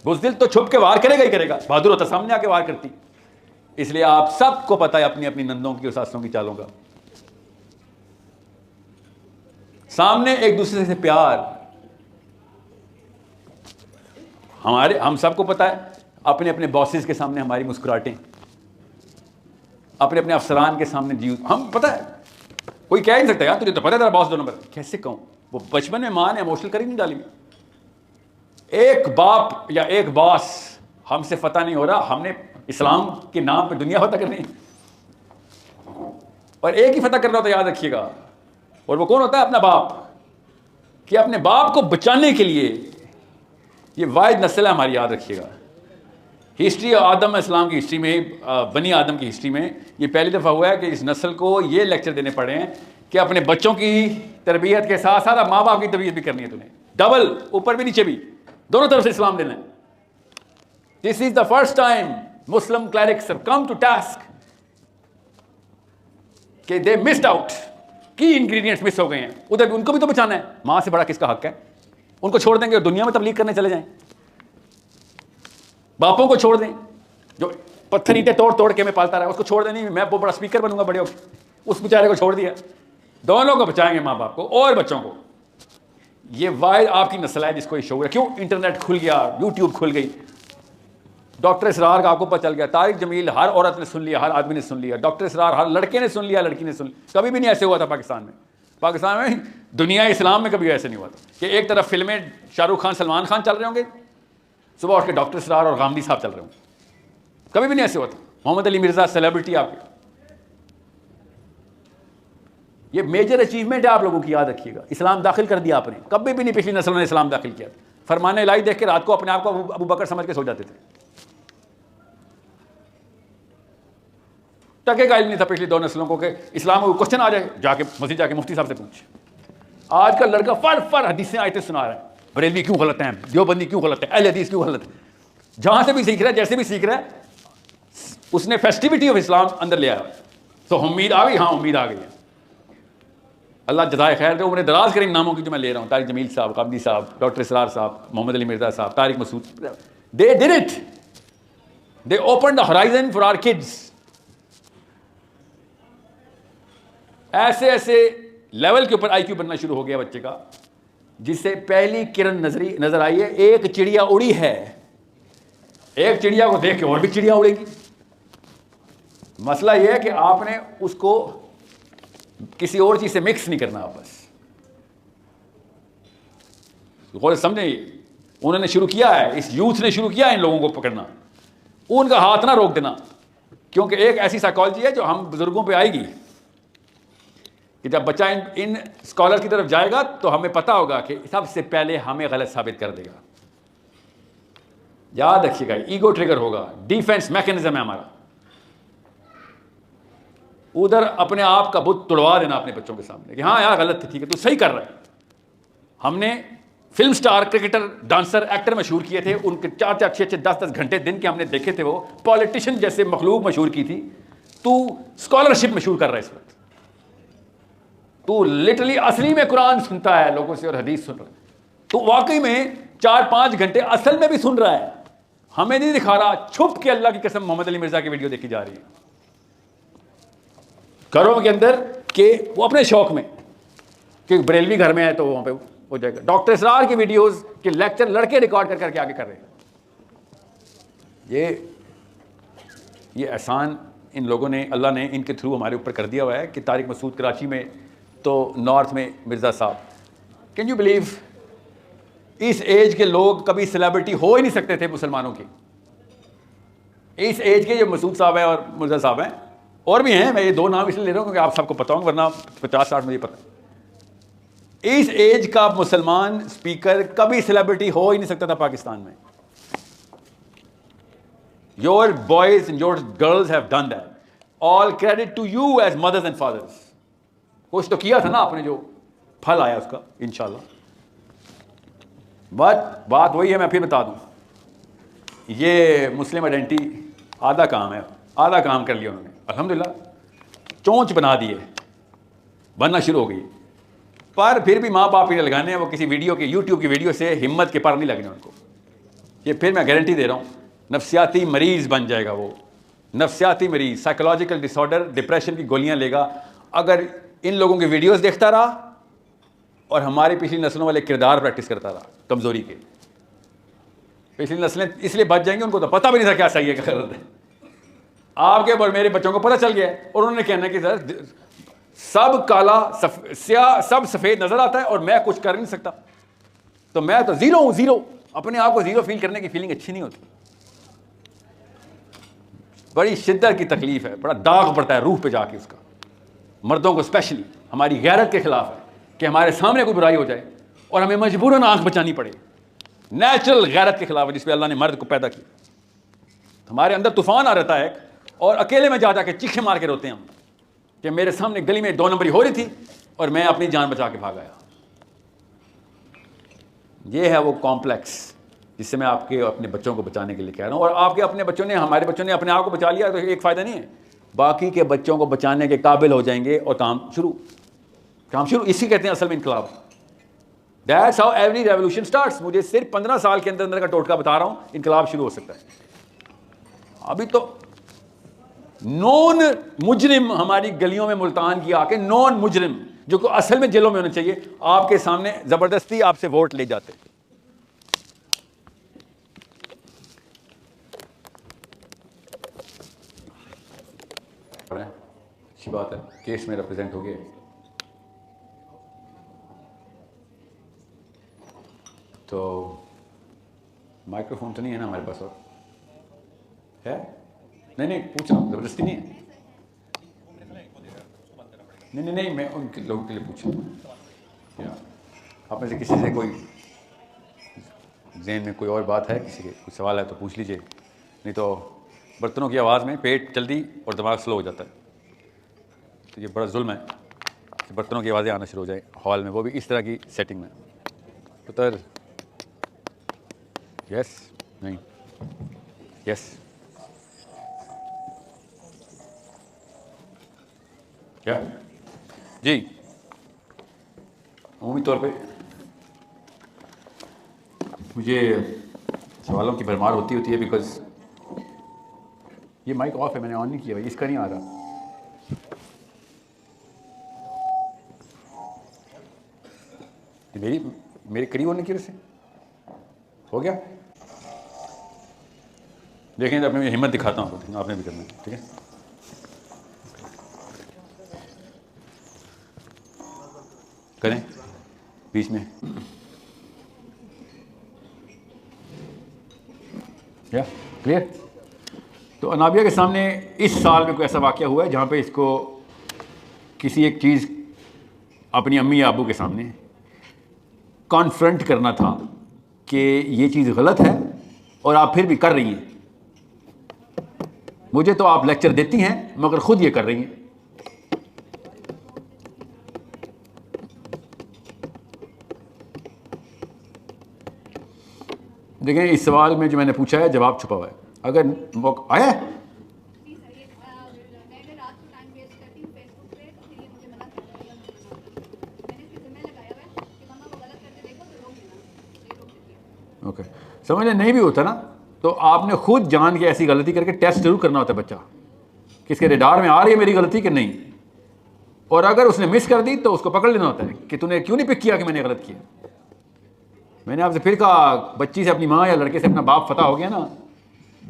बुज़दिल तो छुप के वार करेगा ही करेगा, बहादुर होता सामने आके वार करती। इसलिए आप सबको पता है अपनी अपनी नंदों की और सासों की चालों का। सामने एक दूसरे से प्यार, हम सबको पता है। अपने अपने बॉसेस के सामने हमारी मुस्कुराहटें, अपने अपने अफसरान के सामने जी, हम पता है कोई कह नहीं सकता यार तुझे तो पता है तेरा बॉस 2 नंबर। कैसे कहूं, वो बचपन में मां ने इमोशनल कर ही नहीं डाली। एक बाप या एक बॉस हमसे फतह नहीं हो रहा, हमने इस्लाम के नाम पे दुनिया फतह करनी और एक ही फतह कर रहा होता, याद रखिएगा। और वो कौन होता है? अपना बाप। कि अपने बाप को बचाने के लिए ये वाहिद नस्ल है हमारी, याद रखिएगा। हिस्ट्री आदम इस्लाम की हिस्ट्री में, बनी आदम की हिस्ट्री में ये पहली दफ़ा हुआ है कि इस नस्ल को ये लेक्चर देने पड़े हैं कि अपने बच्चों की तरबियत के साथ साथ माँ बाप की तरबियत भी करनी है तुम्हें, डबल, ऊपर भी नीचे भी, दोनों तरफ से इस्लाम देना है। This is the first time Muslim clerics have come to task कि they missed out, key ingredients मिस हो गए हैं। उधर भी उनको भी तो बचाना है। माँ से बड़ा किसका हक है? उनको छोड़ देंगे और दुनिया में तबलीग करने चले जाएं। बापों को छोड़ दें जो पत्थर ईंटें तोड़ तोड़ के मैं पालता रहा, उसको छोड़ दें, नहीं मैं बड़ा स्पीकर बनूंगा बड़े होकर, उस बेचारे को छोड़ दिया। दोनों को बचाएंगे, माँ बाप को और बच्चों को। ये वाहिद आपकी नस्ल है जिसको ये शौक है। क्यों? इंटरनेट खुल गया, यूट्यूब खुल गई। डॉक्टर इसरार का आपको पता चल गया, तारिक जमील हर औरत ने सुन लिया, हर आदमी ने सुन लिया, डॉक्टर इसरार हर लड़के ने सुन लिया, लड़की ने सुन लिया। कभी भी नहीं ऐसे हुआ था पाकिस्तान में। पाकिस्तान में, दुनिया इस्लाम में कभी ऐसे नहीं हुआ था कि एक तरफ फिल्में शाहरुख खान सलमान खान चल रहे होंगे, सुबह उठ के डॉक्टर इसरार और गामदी साहब चल रहे होंगे। कभी भी नहीं ऐसे हुआ था। मोहम्मद अली मिर्जा सेलिब्रिटी आपके, ये मेजर अचीवमेंट है आप लोगों की, याद रखिएगा। इस्लाम दाखिल कर दिया आपने, कभी भी नहीं पिछली नस्ल ने इस्लाम दाखिल किया। फरमाने इलाही देख के रात को अपने आप को अबू बकर समझ के सो जाते थे। टके का इल्म नहीं था पिछली 2 नस्लों को कि इस्लाम में क्वेश्चन आ जाए, जाके मस्जिद जाके मुफ्ती साहब से पूछ। आज का लड़का फर हदीसें आयतें सुना रहा है, बरेलवी क्यों गलत है, देवबंदी क्यों गलत है, अहले हदीस क्यों गलत है। जहां से भी सीख रहा है, जैसे भी सीख रहा है, उसने फेस्टिविटी ऑफ इस्लाम अंदर ले आया। तो उम्मीद आ गई, हाँ उम्मीद आ गई है। अल्लाह जज़ाए खैर दे, उम्र दराज करें नामों की जो मैं ले रहा हूँ। तारिक जमील साहब, काबदी साहब, डॉक्टर इसरार साहब, मोहम्मद अली मिर्जा साहब, Tariq Masood, they did it, they open the horizon for our kids. ऐसे ऐसे लेवल के ऊपर आईक्यू बनना शुरू हो गया बच्चे का, जिससे पहली किरण नजर आई है। एक चिड़िया उड़ी है, एक चिड़िया को देख के और भी चिड़िया उड़ेगी। मसला यह है कि आपने उसको किसी और चीज से मिक्स नहीं करना। आपस गौर समझे, उन्होंने शुरू किया है, इस यूथ ने शुरू किया है इन लोगों को पकड़ना, उनका हाथ ना रोक देना। क्योंकि एक ऐसी साइकोलॉजी है जो हम बुजुर्गों पे आएगी कि जब बच्चा इन स्कॉलर की तरफ जाएगा तो हमें पता होगा कि सबसे पहले हमें गलत साबित कर देगा। याद रखिएगा, ईगो ट्रिगर होगा, डिफेंस मैकेनिज्म है हमारा। उधर अपने आप का बुत तुड़वा देना अपने बच्चों के सामने कि हाँ यार गलत थी, ठीक है तू सही कर रहा है। हमने film star, cricketer, dancer, actor मशहूर किए थे, उनके 4-4, 6-6, 10-10 घंटे दिन के हमने देखे थे। वो पॉलिटिशियन जैसे मखलूक मशहूर की थी। तू स्कॉलरशिप मशहूर कर रहा है इस वक्त। तू लिटरली असली में कुरान सुनता है लोगों से और हदीस सुन रहा है। तू वाकई में 4-5 घंटे असल में भी सुन रहा है, हमें नहीं दिखा रहा। छुप के अल्लाह की कसम मोहम्मद अली मिर्जा की वीडियो देखी जा रही है घरों के अंदर, के वो अपने शौक में कि बरेलवी घर में है तो वहां पे हो जाएगा। डॉक्टर इसरार की वीडियोस के लेक्चर लड़के रिकॉर्ड कर करके आगे कर रहे हैं। ये एहसान इन लोगों ने, अल्लाह ने इनके थ्रू हमारे ऊपर कर दिया हुआ है कि तारिक मसूद कराची में, तो नॉर्थ में मिर्ज़ा साहब, कैन यू बिलीव, इस एज के लोग कभी सेलिब्रिटी हो ही नहीं सकते थे मुसलमानों की। इस एज के जो मसूद साहब हैं और मिर्ज़ा साहब हैं, और भी हैं, मैं ये 2 नाम इसलिए ले रहा हूँ क्योंकि आप सबको पता होगा, वरना 50-60 मुझे पता। इस एज का मुसलमान स्पीकर कभी सेलिब्रिटी हो ही नहीं सकता था पाकिस्तान में। Your boys and your girls have done that. All credit to you as mothers and fathers. कुछ तो किया था ना आपने, जो फल आया उसका इंशाल्लाह। बात वही है, मैं फिर बता दूं, ये मुस्लिम आइडेंटिटी आधा काम है, आधा काम कर लिया उन्होंने, अल्हम्दुलिल्लाह चोंच बना दिए, बनना शुरू हो गई। पर फिर भी माँ बाप इन्हें लगाने हैं, वो किसी वीडियो के यूट्यूब की वीडियो से हिम्मत के पर नहीं लगने उनको। ये फिर मैं गारंटी दे रहा हूँ, नफ्सियाती मरीज़ बन जाएगा वो, नफ्सियाती मरीज़, साइकोलॉजिकल डिसऑर्डर, डिप्रेशन की गोलियाँ लेगा अगर इन लोगों की वीडियोस देखता रहा और हमारी पिछली नस्लों वाले किरदार प्रैक्टिस करता रहा कमज़ोरी के। पिछली नस्लें इसलिए बच जाएंगी, उनको तो पता भी नहीं था क्या सही है क्या गलत है। आपके और मेरे बच्चों को पता चल गया है और उन्होंने कहना कि सर सब काला स्याह सब सफ़ेद नज़र आता है और मैं कुछ कर नहीं सकता, तो मैं तो ज़ीरो हूँ, ज़ीरो। अपने आप को ज़ीरो फील करने की फीलिंग अच्छी नहीं होती, बड़ी शिद्दत की तकलीफ़ है, बड़ा दाग पड़ता है रूह पे जाके उसका। मर्दों को स्पेशली हमारी गैरत के ख़िलाफ़ है कि हमारे सामने कोई बुराई हो जाए और हमें मजबूरन आंख बचानी पड़े। नेचुरल गैरत के खिलाफ है जिस पे अल्लाह ने मर्द को पैदा किया। हमारे अंदर तूफान आ रहता है और अकेले में जा जाके चीखे मार के रोते हैं हम कि मेरे सामने गली में 2 नंबरी हो रही थी और मैं अपनी जान बचा के भाग आया। ये है वो कॉम्प्लेक्स जिससे मैं आपके अपने बच्चों को बचाने के लिए कह रहा हूँ। और आपके अपने बच्चों ने, हमारे बच्चों ने अपने आप को बचा लिया तो एक फ़ायदा नहीं है, बाकी के बच्चों को बचाने के काबिल हो जाएंगे और काम शुरू। इसी कहते हैं असल में इनकलाब। That's how every revolution starts. मुझे सिर्फ 15 साल के अंदर का टोटका बता रहा हूँ, इनकलाब शुरू हो सकता है। अभी तो नॉन मुजरिम हमारी गलियों में मुल्तान की आके, नॉन मुजरिम जो को असल में जेलों में होने चाहिए, आपके सामने जबरदस्ती आपसे वोट ले जाते। अच्छी बात है, केस में रिप्रेजेंट हो गए। तो माइक्रोफोन तो नहीं है ना हमारे पास, और है? नहीं पूछ रहा हूँ, ज़बरदस्ती नहीं है। नहीं मैं उनके लोगों के लिए पूछ रहा हूँ। आप में से किसी से कोई ज़हन में कोई और बात है, किसी के कुछ सवाल है तो पूछ लीजिए, नहीं तो बर्तनों की आवाज़ में पेट जल्दी और दिमाग स्लो हो जाता है। तो ये बड़ा जुल्म है कि बर्तनों की आवाज़ें आना शुरू हो जाए हॉल में, वो भी इस तरह की सेटिंग में। पुत्र यस, नहीं यस, क्या जी? अमूमी तौर पे मुझे सवालों की भरमार होती है बिकॉज ये माइक ऑफ है, मैंने ऑन नहीं किया भाई, इसका नहीं आ रहा। मेरे करीब होने की वजह से हो गया। देखें तो अपनी हिम्मत दिखाता हूँ, आपने भी करना है, ठीक है? करें बीच में या क्लियर। तो अनाबिया के सामने इस साल में कोई ऐसा वाक़या हुआ है जहाँ पे इसको किसी एक चीज़ अपनी अम्मी या अबू के सामने कॉन्फ्रंट करना था कि ये चीज़ गलत है और आप फिर भी कर रही हैं। मुझे तो आप लेक्चर देती हैं मगर ख़ुद ये कर रही हैं। देखें इस सवाल में जो मैंने पूछा है जवाब छुपा हुआ है। अगर मौका आया है ओके, समझ नहीं भी होता ना तो आपने खुद जान के ऐसी गलती करके टेस्ट जरूर करना होता है बच्चा कि इसके रेडार में आ रही है मेरी गलती कि नहीं, और अगर उसने मिस कर दी तो उसको पकड़ लेना होता है कि तूने क्यों नहीं पिक किया कि मैंने गलत किया। मैंने आपसे फिर कहा, बच्ची से अपनी माँ या लड़के से अपना बाप फतह हो गया ना,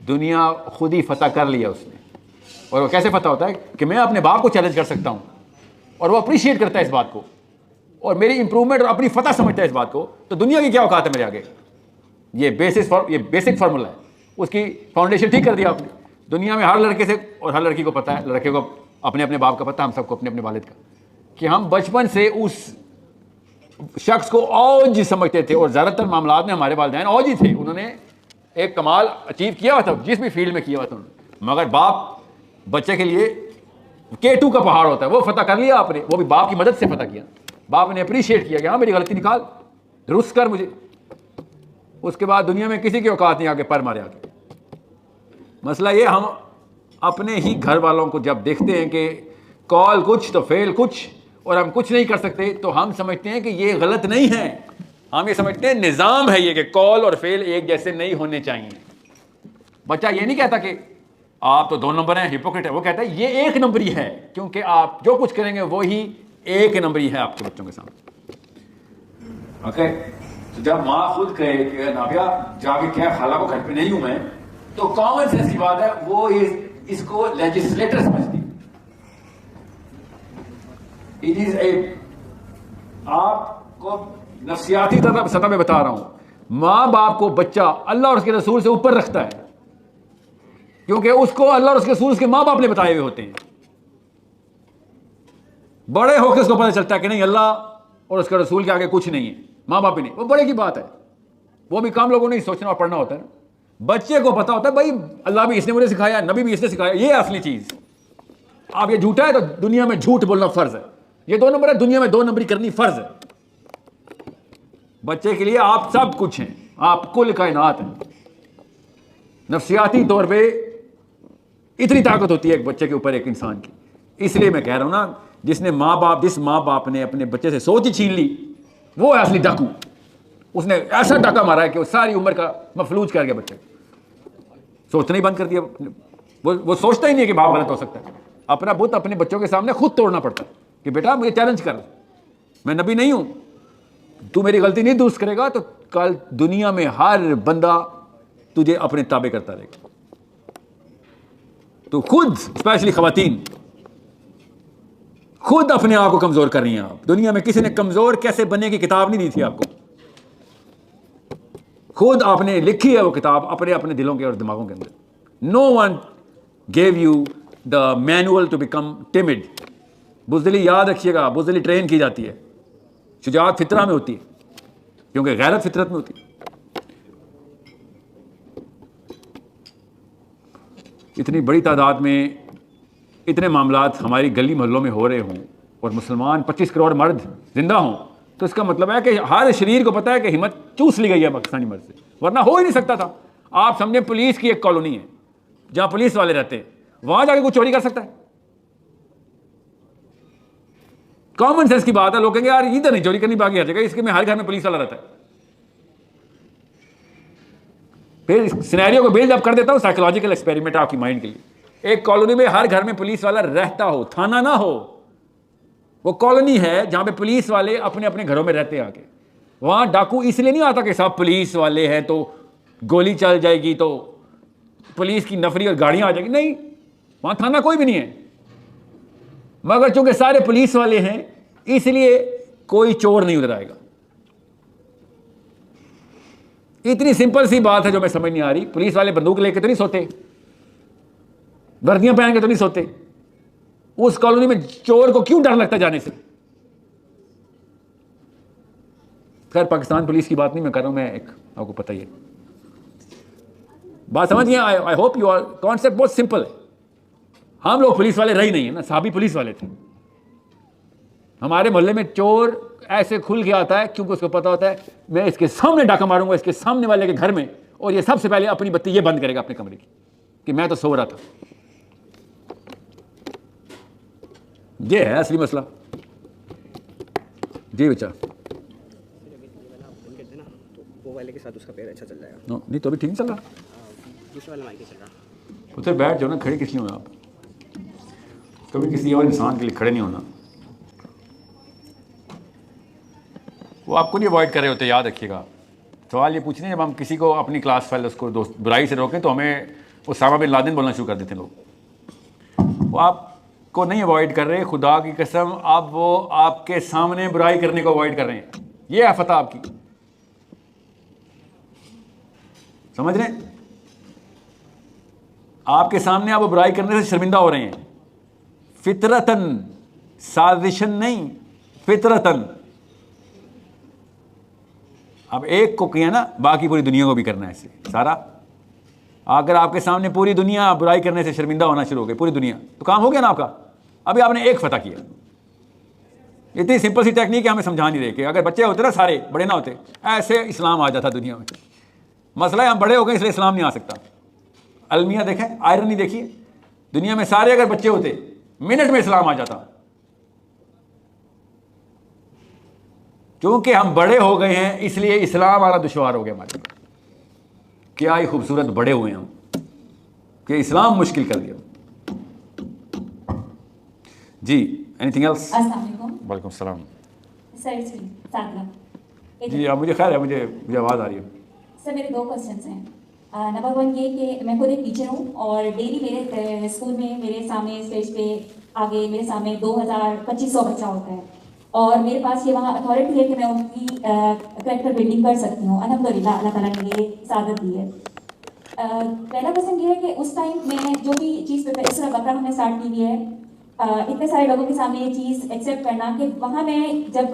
दुनिया खुद ही फतह कर लिया उसने। और वो कैसे फतह होता है कि मैं अपने बाप को चैलेंज कर सकता हूँ और वो अप्रिशिएट करता है इस बात को और मेरी इंप्रूवमेंट और अपनी फतह समझता है इस बात को, तो दुनिया की क्या औकात है मेरे आगे। ये बेसिक फार्मूला है, उसकी फाउंडेशन ठीक कर दिया आपने। दुनिया में हर लड़के से और हर लड़की को पता है, लड़के को अपने अपने बाप का पता है, हम सबको अपने अपने वालिद का, कि हम बचपन से उस शख्स को औज समझते थे और ज़्यादातर मामलात में हमारे वालिदैन औज ही थे। उन्होंने एक कमाल अचीव किया हुआ था जिस भी फील्ड में किया हुआ था उन्होंने, मगर बाप बच्चे के लिए K2 का पहाड़ होता है, वो फतह कर लिया आपने, वो भी बाप की मदद से फतह किया। बाप ने अप्रिशिएट किया कि हाँ मेरी गलती निकाल, दुरुस्त कर मुझे। उसके बाद दुनिया में किसी की औकात नहीं आगे पर मारे आगे। मसला ये, हम अपने ही घर वालों को जब देखते हैं कि कॉल कुछ तो फेल कुछ और हम कुछ नहीं कर सकते, तो हम समझते हैं कि ये गलत नहीं है, हम ये समझते हैं निज़ाम है ये कि कॉल और फेल एक जैसे नहीं होने चाहिए। बच्चा ये नहीं कहता कि आप तो 2 नंबर हैं, हिपोक्रेट है, वो कहता है ये 1 नंबरी है, क्योंकि आप जो कुछ करेंगे वो ही 1 नंबरी है आपके बच्चों के सामने। ओके, तो जब माँ खुद कहे कि नाबिया जाके क्या, खाला को घर पे नहीं हूं मैं, तो कॉमन सेंस की बात है, वो इसको लेजिस्लेटर समझती। इट इज ए, आपको नफ्सियाती सतह में बता रहा हूं, मां बाप को बच्चा अल्लाह और उसके रसूल से ऊपर रखता है, क्योंकि उसको अल्लाह और उसके रसूल उसके मां बाप ने बताए हुए होते हैं। बड़े होकर उसको पता चलता है कि नहीं, अल्लाह और उसके रसूल के आगे कुछ नहीं है, मां बाप ही नहीं। वो बड़े की बात है, वो भी काम लोगों ने सोचना और पढ़ना होता है ना। बच्चे को पता होता है भाई अल्लाह भी इसने मुझे सिखाया, नबी भी इसने सिखाया, ये असली चीज। आप ये झूठा है तो दुनिया में झूठ बोलना फर्ज है, ये 2 नंबर है, दुनिया में 2 नंबरी करनी फर्ज है। बच्चे के लिए आप सब कुछ हैं, आप कुल कायनात हैं। नफ्सियाती तौर पे इतनी ताकत होती है एक बच्चे के ऊपर, एक इंसान की। इसलिए मैं कह रहा हूं ना, जिस माँ बाप ने अपने बच्चे से सोच ही छीन ली, वो है असली डाकू। उसने ऐसा डाका मारा है कि वो सारी उम्र का मफलूज कर गया बच्चे, सोचना ही बंद कर दिया। वो सोचता ही नहीं है कि बाप गलत हो सकता है। अपना बुत अपने बच्चों के सामने खुद तोड़ना पड़ता है कि बेटा मुझे चैलेंज कर, मैं नबी नहीं हूं, तू मेरी गलती नहीं दुरुस्त करेगा तो कल दुनिया में हर बंदा तुझे अपने ताबे करता रहेगा। तो खुद, स्पेशली खवातीन, खुद अपने आप को कमजोर कर रही हैं आप। दुनिया में किसी ने कमजोर कैसे बनने की किताब नहीं दी थी आपको, खुद आपने लिखी है वो किताब अपने अपने दिलों के और दिमागों के अंदर। No one gave you the manual to become timid. बुज़दिली याद रखिएगा, बुज़दिली ट्रेन की जाती है, शुजाअत फितरा में होती है, क्योंकि गैरत फितरत में होती है। इतनी बड़ी तादाद में इतने मामलात हमारी गली मोहल्लों में हो रहे हों और मुसलमान 25 करोड़ मर्द जिंदा हों, तो इसका मतलब है कि हर शरीर को पता है कि हिम्मत चूस ली गई है पाकिस्तानी मर्द से, वरना हो ही नहीं सकता था। आप समझे पुलिस की एक कॉलोनी है जहां पुलिस वाले रहते हैं, वहां जाके कुछ चोरी कर सकता है? कॉमन सेंस की बात है। लोग कहेंगे यार इधर नहीं चोरी करनी, बाकी हर जगह, इसके में हर घर में पुलिस वाला रहता है। फिर सिनेरियो को बिल्ड अप कर देता हूं, साइकोलॉजिकल एक्सपेरिमेंट आपकी माइंड के लिए। एक कॉलोनी में हर घर में पुलिस वाला रहता हो, थाना ना हो, वो कॉलोनी है जहां पे पुलिस वाले अपने अपने घरों में रहते हैं आके। वहां डाकू इसलिए नहीं आता कि सब पुलिस वाले हैं तो गोली चल जाएगी, तो पुलिस की नफरी और गाड़ियां आ जाएगी, नहीं, वहां थाना कोई भी नहीं है। मगर चूंकि सारे पुलिस वाले हैं इसलिए कोई चोर नहीं उधर आएगा। इतनी सिंपल सी बात है जो मैं समझ नहीं आ रही। पुलिस वाले बंदूक लेके तो नहीं सोते, वर्दियां पहन के तो नहीं सोते। उस कॉलोनी में चोर को क्यों डर लगता जाने से? खैर पाकिस्तान पुलिस की बात नहीं मैं कर रहा हूं, मैं एक आपको पता ही है, बात समझिए। I hope you are, concept बहुत सिंपल है। हम लोग पुलिस वाले रही नहीं है ना, साहबी पुलिस वाले थे। हमारे मोहल्ले में चोर ऐसे खुल के आता है क्योंकि उसको पता होता है मैं इसके सामने डाका मारूंगा, इसके सामने वाले के घर में, और ये सबसे पहले अपनी बत्ती ये बंद करेगा अपने कमरे की कि मैं तो सो रहा था। ये है असली मसला। जी बच्चा, वो वाले के साथ उसका पैर अच्छा चल जाएगा। नो नहीं तो अभी ठीक नहीं चल रहा, दूसरे वाले माइक चल रहा। उधर बैठ जाओ ना, खड़े किस लिए हो आप? कभी किसी और इंसान के लिए खड़े नहीं होना। वो आपको नहीं अवॉइड कर रहे होते, याद रखिएगा। सवाल ये पूछने जब हम किसी को अपनी क्लास फाइल उसको दोस्त बुराई से रोकें तो हमें उसामा बिन लादेन बोलना शुरू कर देते हैं लोग। वो आपको नहीं अवॉइड कर रहे, खुदा की कसम, अब वो आपके सामने बुराई करने को अवॉइड कर रहे हैं। ये है फतह आपकी, समझ रहे हैं? आपके सामने आप वो बुराई करने से शर्मिंदा हो रहे हैं, फितरतन, साजिशन नहीं, फितरतन। अब एक को किया ना, बाकी पूरी दुनिया को भी करना है ऐसे सारा। अगर आपके सामने पूरी दुनिया बुराई करने से शर्मिंदा होना शुरू हो गई, पूरी दुनिया, तो काम हो गया ना आपका। अभी आपने एक फतह किया। इतनी सिंपल सी टेक्निक है, हमें समझा नहीं रहे कि अगर बच्चे होते ना सारे, बड़े ना होते, ऐसे इस्लाम आ जाता दुनिया में। मसला है हम बड़े हो गए इसलिए इस्लाम नहीं आ सकता। अलमिया देखें, आयरनी देखिए, दुनिया में सारे अगर बच्चे होते मिनट में इस्लाम आ जाता। क्योंकि हम बड़े हो गए हैं इसलिए इस्लाम आना दुश्वार हो गया हमारे लिए। क्या ही खूबसूरत बड़े हुए हम कि इस्लाम मुश्किल कर दिया। जी, एनीथिंग एल्स? वालेकुम सलाम। जी आप मुझे खैर है, मुझे आवाज़ आ रही है। सर मेरे 2 क्वेश्चंस हैं। नंबर 1 ये कि मैं खुद एक टीचर हूँ और डेली मेरे स्कूल में मेरे सामने स्टेज पे आगे मेरे सामने 2500 बच्चा होता है और मेरे पास ये वहाँ अथॉरिटी है कि मैं उनकी करेक्टर बिल्डिंग कर सकती हूँ। अल्हम्दुलिल्लाह अल्लाह ताला ने ये सादत दी है। पहला क्वेश्चन ये है कि उस टाइम मैं जो भी चीज़ पे इस तरह बकरा हमने स्टार्ट की हुई है, इतने सारे लोगों के सामने ये चीज़ एक्सेप्ट करना कि वहाँ मैं जब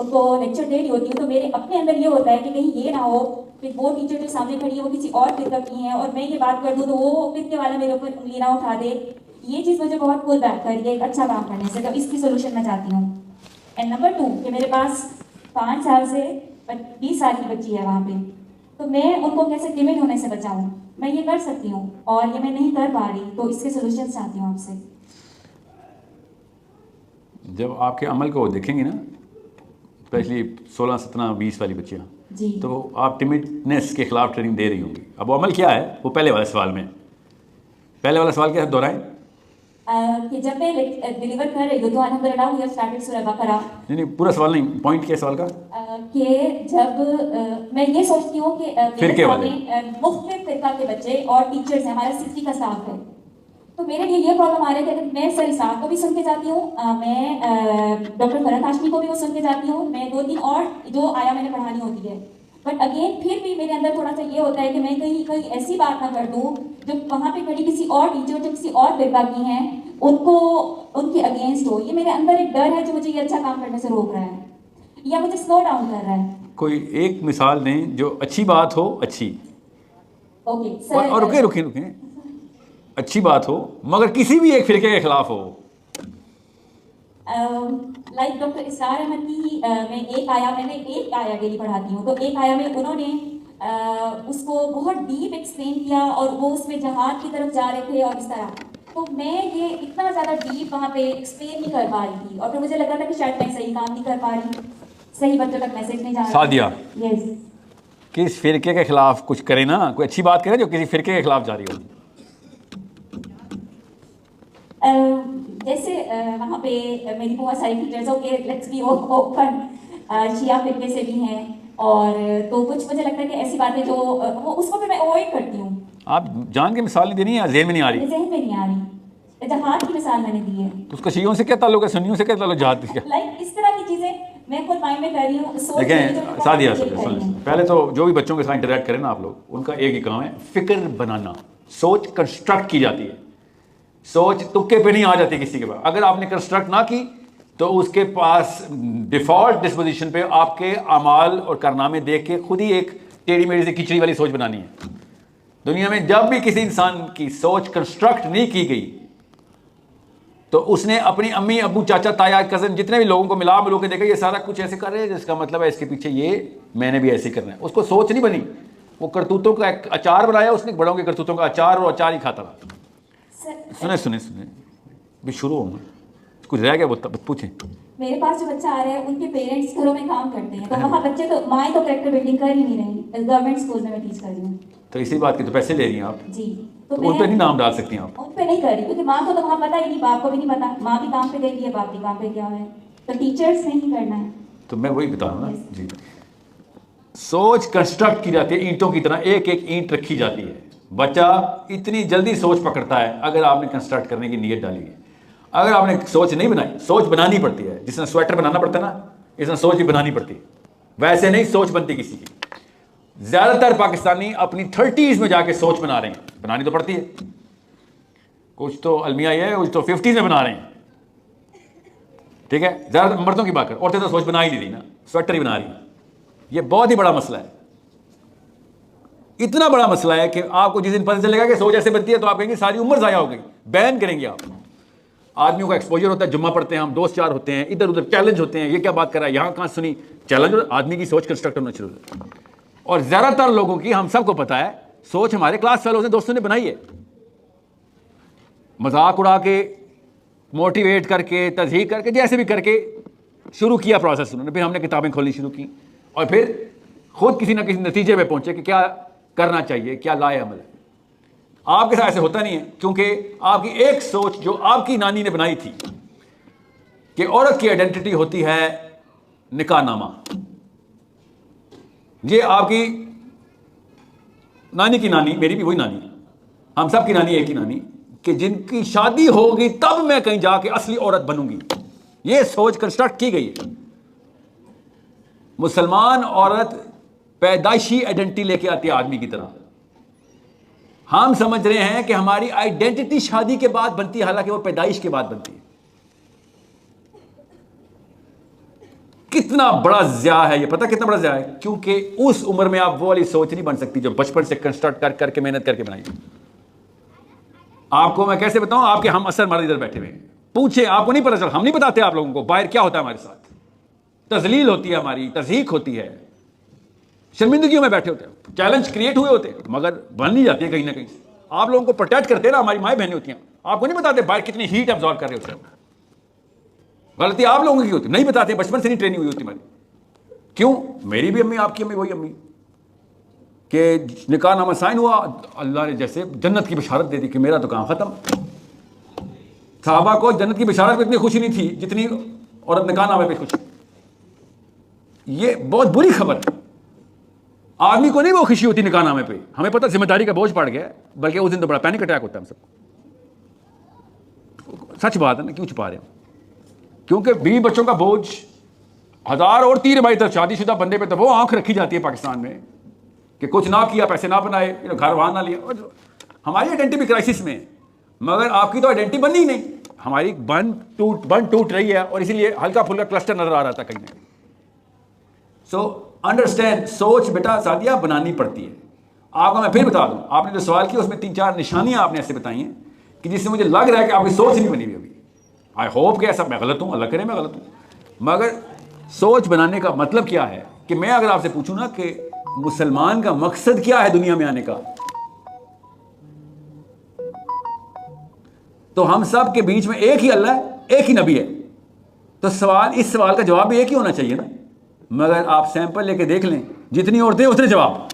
उनको लेक्चर दे रही होती हूँ तो मेरे अपने अंदर ये होता है कि कहीं ये ना हो कि वो टीचर जो सामने खड़ी है वो किसी और फिरका की है और मैं ये बात कर दूँ तो वो फिरके वाला मेरे ऊपर उंगली ना उठा दे। ये चीज़ मुझे बहुत पुल बैक कर रही है एक अच्छा काम करने से, तो इसकी सोल्यूशन मैं चाहती हूँ। एंड नंबर 2 कि मेरे पास 5 साल से 20 साल की बच्ची है वहाँ पे, तो मैं उनको कैसे टिमिड होने से बचाऊँ? मैं ये कर सकती हूँ और ये मैं नहीं कर पा रही, तो इसके सोल्यूशन चाहती हूँ आपसे। जब आपके अमल को देखेंगे ना, स्पेशली 16, 17, 20 वाली बच्चियाँ, तो आप टिमिडनेस के खिलाफ ट्रेनिंग दे रही होंगी। अब वो अमल क्या है? वो पहले वाले सवाल में, पहले वाला सवाल क्या दोहराएं? कि जब मैं डिलीवर कर रही हूँ तो अल्हम्दुलिल्लाह वी हैव स्टार्टेड सूरह बकरा। नहीं पूरा सवाल नहीं, पॉइंट क्या सवाल का? कि जब मैं ये सोचती हूँ कि फिरके वाले मुख्तलिफ फिरका के बच्चे और टीचर्स हैं, हमारा 60 का स्टाफ है, तो मेरे लिए ये प्रॉब्लम आ रही है कि मैं सर इसाक को भी सुन के जाती हूँ, मैं डॉक्टर फरहत हाशमी को भी वो सुन के जाती हूँ, मैं 2-3 और जो आया मैंने पढ़ानी होती है, बट अगेन फिर भी मेरे अंदर थोड़ा सा ये होता है कि मैं कहीं ऐसी बात ना कर दूँ जो वहाँ पे खड़ी किसी और टीचर जो किसी और फिरका की हैं उनको उनके अगेंस्ट हो। ये मेरे अंदर एक डर है जो मुझे ये अच्छा काम करने से रोक रहा है या मुझे स्लो डाउन कर रहा है। कोई एक मिसाल दें जो अच्छी बात हो, अच्छी ओके सर, और रुके अच्छी बात हो मगर किसी भी एक फिरके के खिलाफ हो। लाइक डॉक्टर इसरार अहमद की मैंने एक आया डेली पढ़ाती हूँ, तो एक आया में उन्होंने उसको बहुत डीप एक्सप्लेन किया और वो उसमें जहाज की तरफ जा रहे थे और इस तरह, तो मैं ये इतना ज़्यादा डीप वहाँ पे एक्सप्लेन नहीं कर पा रही थी और फिर मुझे लगा था कि शायद मैं सही काम नहीं कर पा रही, सही बच्चों तक मैसेज नहीं जा रहा। सादिया, यस, किस फिरके के खिलाफ कुछ करे ना, कोई अच्छी बात करे जो किसी फिरके के खिलाफ जा रही हो। जैसे वहाँ पे मेरी बहुत सारी टीचर्स हो के लेट्स बी ओपन शिया फिरके से भी हैं और तो कुछ मुझे लगता है कि ऐसी बातें जो वो उसको भी मैं अवॉइड करती हूँ। आप जान के मिसाल नहीं देनी है, ज़हन में नहीं आ रही? ज़हन में नहीं आ रही, जहाज की मिसाल मैंने दी है। तो उसका शियों से क्या ताल्लुक है, सुन्नियों से क्या ताल्लुक? जहाज का लाइक इस तरह की चीज़ें मैं खुद माइंड में कर रही हूँ। देखें सादिया, पहले तो जो भी बच्चों के साथ इंटरेक्ट करें ना आप लोग, उनका एक ही काम है फिक्र बनाना। सोच कंस्ट्रक्ट की जाती है, सोच तुक्के पे नहीं आ जाती किसी के पास। अगर आपने कंस्ट्रक्ट ना की तो उसके पास डिफॉल्ट डिस्पोजिशन पे आपके अमाल और कारनामे देख के खुद ही एक टेढ़ी मेढ़ी से खिचड़ी वाली सोच बनानी है। दुनिया में जब भी किसी इंसान की सोच कंस्ट्रक्ट नहीं की गई तो उसने अपनी अम्मी, अबू, चाचा, ताया, कज़न जितने भी लोगों को मिला के देखा ये सारा कुछ ऐसे कर रहे हैं जिसका मतलब है इसके पीछे ये मैंने भी ऐसे करना है। उसको सोच नहीं बनी, वो करतूतों का एक अचार बनाया उसने, बड़ों के करतूतों का अचार और अचार ही खाता रहा। सुने भी शुरू हो कुछ रह गया वो पूछें। मेरे पास जो बच्चा आ रहा है उनके पेरेंट्स घरों में काम करते हैं, तो वहाँ बच्चे तो माएँ तो कैरेक्टर बिल्डिंग कर ही नहीं रही। गवर्नमेंट स्कूल में मैं टीच कर रही हूँ, तो इसी बात के तो पैसे ले रही हैं आप जी, तो उन पे नहीं नाम डाल सकती आप? उन पे नहीं कर रही क्योंकि माँ को तो वहाँ पता ही नहीं, बाप को भी नहीं पता, माँ भी काम पे गई है, बाप भी काम पे गया है, तो टीचर्स ने ही करना है। तो मैं वही बता रहा हूँ ना जी, सोच कंस्ट्रक्ट की जाती है, ईंटों की तरह एक एक ईंट रखी जाती है। बच्चा इतनी जल्दी सोच पकड़ता है अगर आपने कंस्ट्रक्ट करने की नीयत डाली है। अगर आपने सोच नहीं बनाई, सोच बनानी पड़ती है, जिसने स्वेटर बनाना पड़ता है ना, इसने सोच भी बनानी पड़ती है, वैसे नहीं सोच बनती किसी की। ज़्यादातर पाकिस्तानी अपनी 30s में जाके सोच बना रहे हैं, बनानी तो पड़ती है, कुछ तो अलमिया है, कुछ तो 50s में बना रहे हैं, ठीक है। ज़्यादातर मर्दों की बात कर, औरतें तो सोच बना ही नहीं रही ना, स्वेटर ही बना रही हैं। ये बहुत ही बड़ा मसला है, इतना बड़ा मसला है कि आपको जिस दिन पता चलेगा कि सोच ऐसे बनती है तो आप कहेंगे सारी उम्र ज़ाया हो गई, बैन करेंगे आप। आदमियों का एक्सपोजर होता है, जुम्मा पढ़ते हैं हम, दोस्त चार होते हैं, इधर उधर चैलेंज होते हैं, ये क्या बात कर रहा है, यहाँ कहाँ सुनी, चैलेंज। आदमी की सोच कंस्ट्रक्ट होना शुरू होता है। और ज़्यादातर लोगों की, हम सबको पता है, सोच हमारे क्लास फेलोज ने, दोस्तों ने बनाई है, मजाक उड़ा के, मोटिवेट करके, तज़हीक करके, जैसे भी करके शुरू किया प्रोसेस उन्होंने। फिर हमने किताबें खोलनी शुरू की और फिर खुद किसी ना किसी नतीजे पे पहुंचे कि क्या करना चाहिए, क्या लाए अमल है। आपके साथ ऐसे होता नहीं है, क्योंकि आपकी एक सोच जो आपकी नानी ने बनाई थी कि औरत की आइडेंटिटी होती है निकाहनामा, ये आपकी नानी की नानी, मेरी भी वही नानी, हम सब की नानी एक ही नानी, कि जिनकी शादी होगी तब मैं कहीं जाके असली औरत बनूंगी, ये सोच कंस्ट्रक्ट की गई है। मुसलमान औरत पैदाइशी आइडेंटिटी लेके आती है आदमी की तरह। हम समझ रहे हैं कि हमारी आइडेंटिटी शादी के बाद बनती है, हालांकि वो पैदाइश के बाद बनती है। कितना बड़ा ज़िया है ये, पता कितना बड़ा ज़िया है? क्योंकि उस उम्र में आप वो वाली सोच नहीं बन सकती जो बचपन से कंस्ट्रक्ट कर करके मेहनत करके बनाई। आपको मैं कैसे बताऊं, आपके हम असर मर्द इधर बैठे हुए हैं, पूछे, आपको नहीं पता चल, हम नहीं बताते आप लोगों को बाहर क्या होता है हमारे साथ। तजलील होती है हमारी, तज़हीक होती है, शर्मिंदगियों में बैठे होते हैं, चैलेंज क्रिएट हुए होते हैं, मगर बन नहीं जाती है कहीं ना कहीं। आप लोगों को प्रोटेक्ट करते हैं ना, हमारी माएँ बहनें होती हैं, आपको नहीं बताते बाहर कितनी हीट एब्जॉर्ब कर रहे होते हैं। गलती आप लोगों की होती, नहीं बताते, बचपन से नहीं ट्रेनिंग हुई होती हमारी। क्यों? मेरी भी अम्मी, आपकी अम्मी, वही अम्मी, कि निकाहनामा साइन हुआ, अल्लाह ने जैसे जन्नत की बिशारत दे दी कि मेरा तो काम खत्म। साहबा को जन्नत की बिशारत में इतनी खुशी नहीं थी जितनी औरत निकाहनामे पे खुशी। ये बहुत बुरी खबर है। आदमी को नहीं वो खुशी होती निकाहनामे पे, हमें पता जिम्मेदारी का बोझ पड़ गया, बल्कि उस दिन तो बड़ा पैनिक अटैक होता है हम सबको। सच बात है ना, क्यों छुपा रहे हैं? क्योंकि बीवी बच्चों का बोझ हजार और तीर भाई तक शादीशुदा बंदे पे तो वो आंख रखी जाती है पाकिस्तान में कि कुछ ना किया, पैसे ना बनाए, घर वहां ना लिया। और हमारी आइडेंटिटी भी क्राइसिस में है, मगर आपकी तो आइडेंटिटी बनी ही नहीं। हमारी बन टूट रही है, और इसीलिए हल्का फुल्का क्लस्टर नजर आ रहा था कहीं ना कहीं। सो अंडरस्टैंड, सोच बेटा सादिया बनानी पड़ती है। आपको मैं फिर बता दूं, आपने जो सवाल किया उसमें 3-4 निशानियां आपने ऐसे बताई हैं कि जिससे मुझे लग रहा है कि आपकी सोच नहीं बनी हुई अभी। आई होप कि ऐसा मैं गलत हूं, अल्लाह करे मैं गलत हूं, मगर सोच बनाने का मतलब क्या है कि मैं अगर आपसे पूछूं ना कि मुसलमान का मकसद क्या है दुनिया में आने का, तो हम सब के बीच में एक ही अल्लाह है, एक ही नबी है। तो इस सवाल का जवाब भी एक ही होना चाहिए ना। मगर आप सैंपल लेके देख लें, जितनी औरतें उतने जवाब,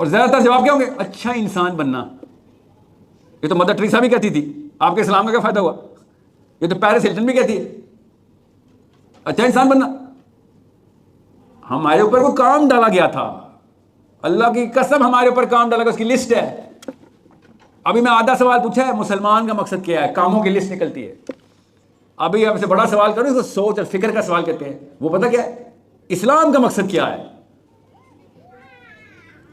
और ज्यादातर जवाब क्या होंगे? अच्छा इंसान बनना। ये तो मदर टेरेसा भी कहती थी, आपके इस्लाम का क्या फायदा हुआ? ये तो पेरिस हिल्टन भी कहती है, अच्छा इंसान बनना। हमारे ऊपर को काम डाला गया था, अल्लाह की कसम हमारे ऊपर काम डाला गया, उसकी लिस्ट है। अभी मैं आधा सवाल पूछा है, मुसलमान का मकसद क्या है, कामों की लिस्ट निकलती है। अभी आपसे बड़ा सवाल करो, इसको सोच और फिक्र का सवाल कहते हैं। वो पता क्या है? इस्लाम का मकसद क्या है?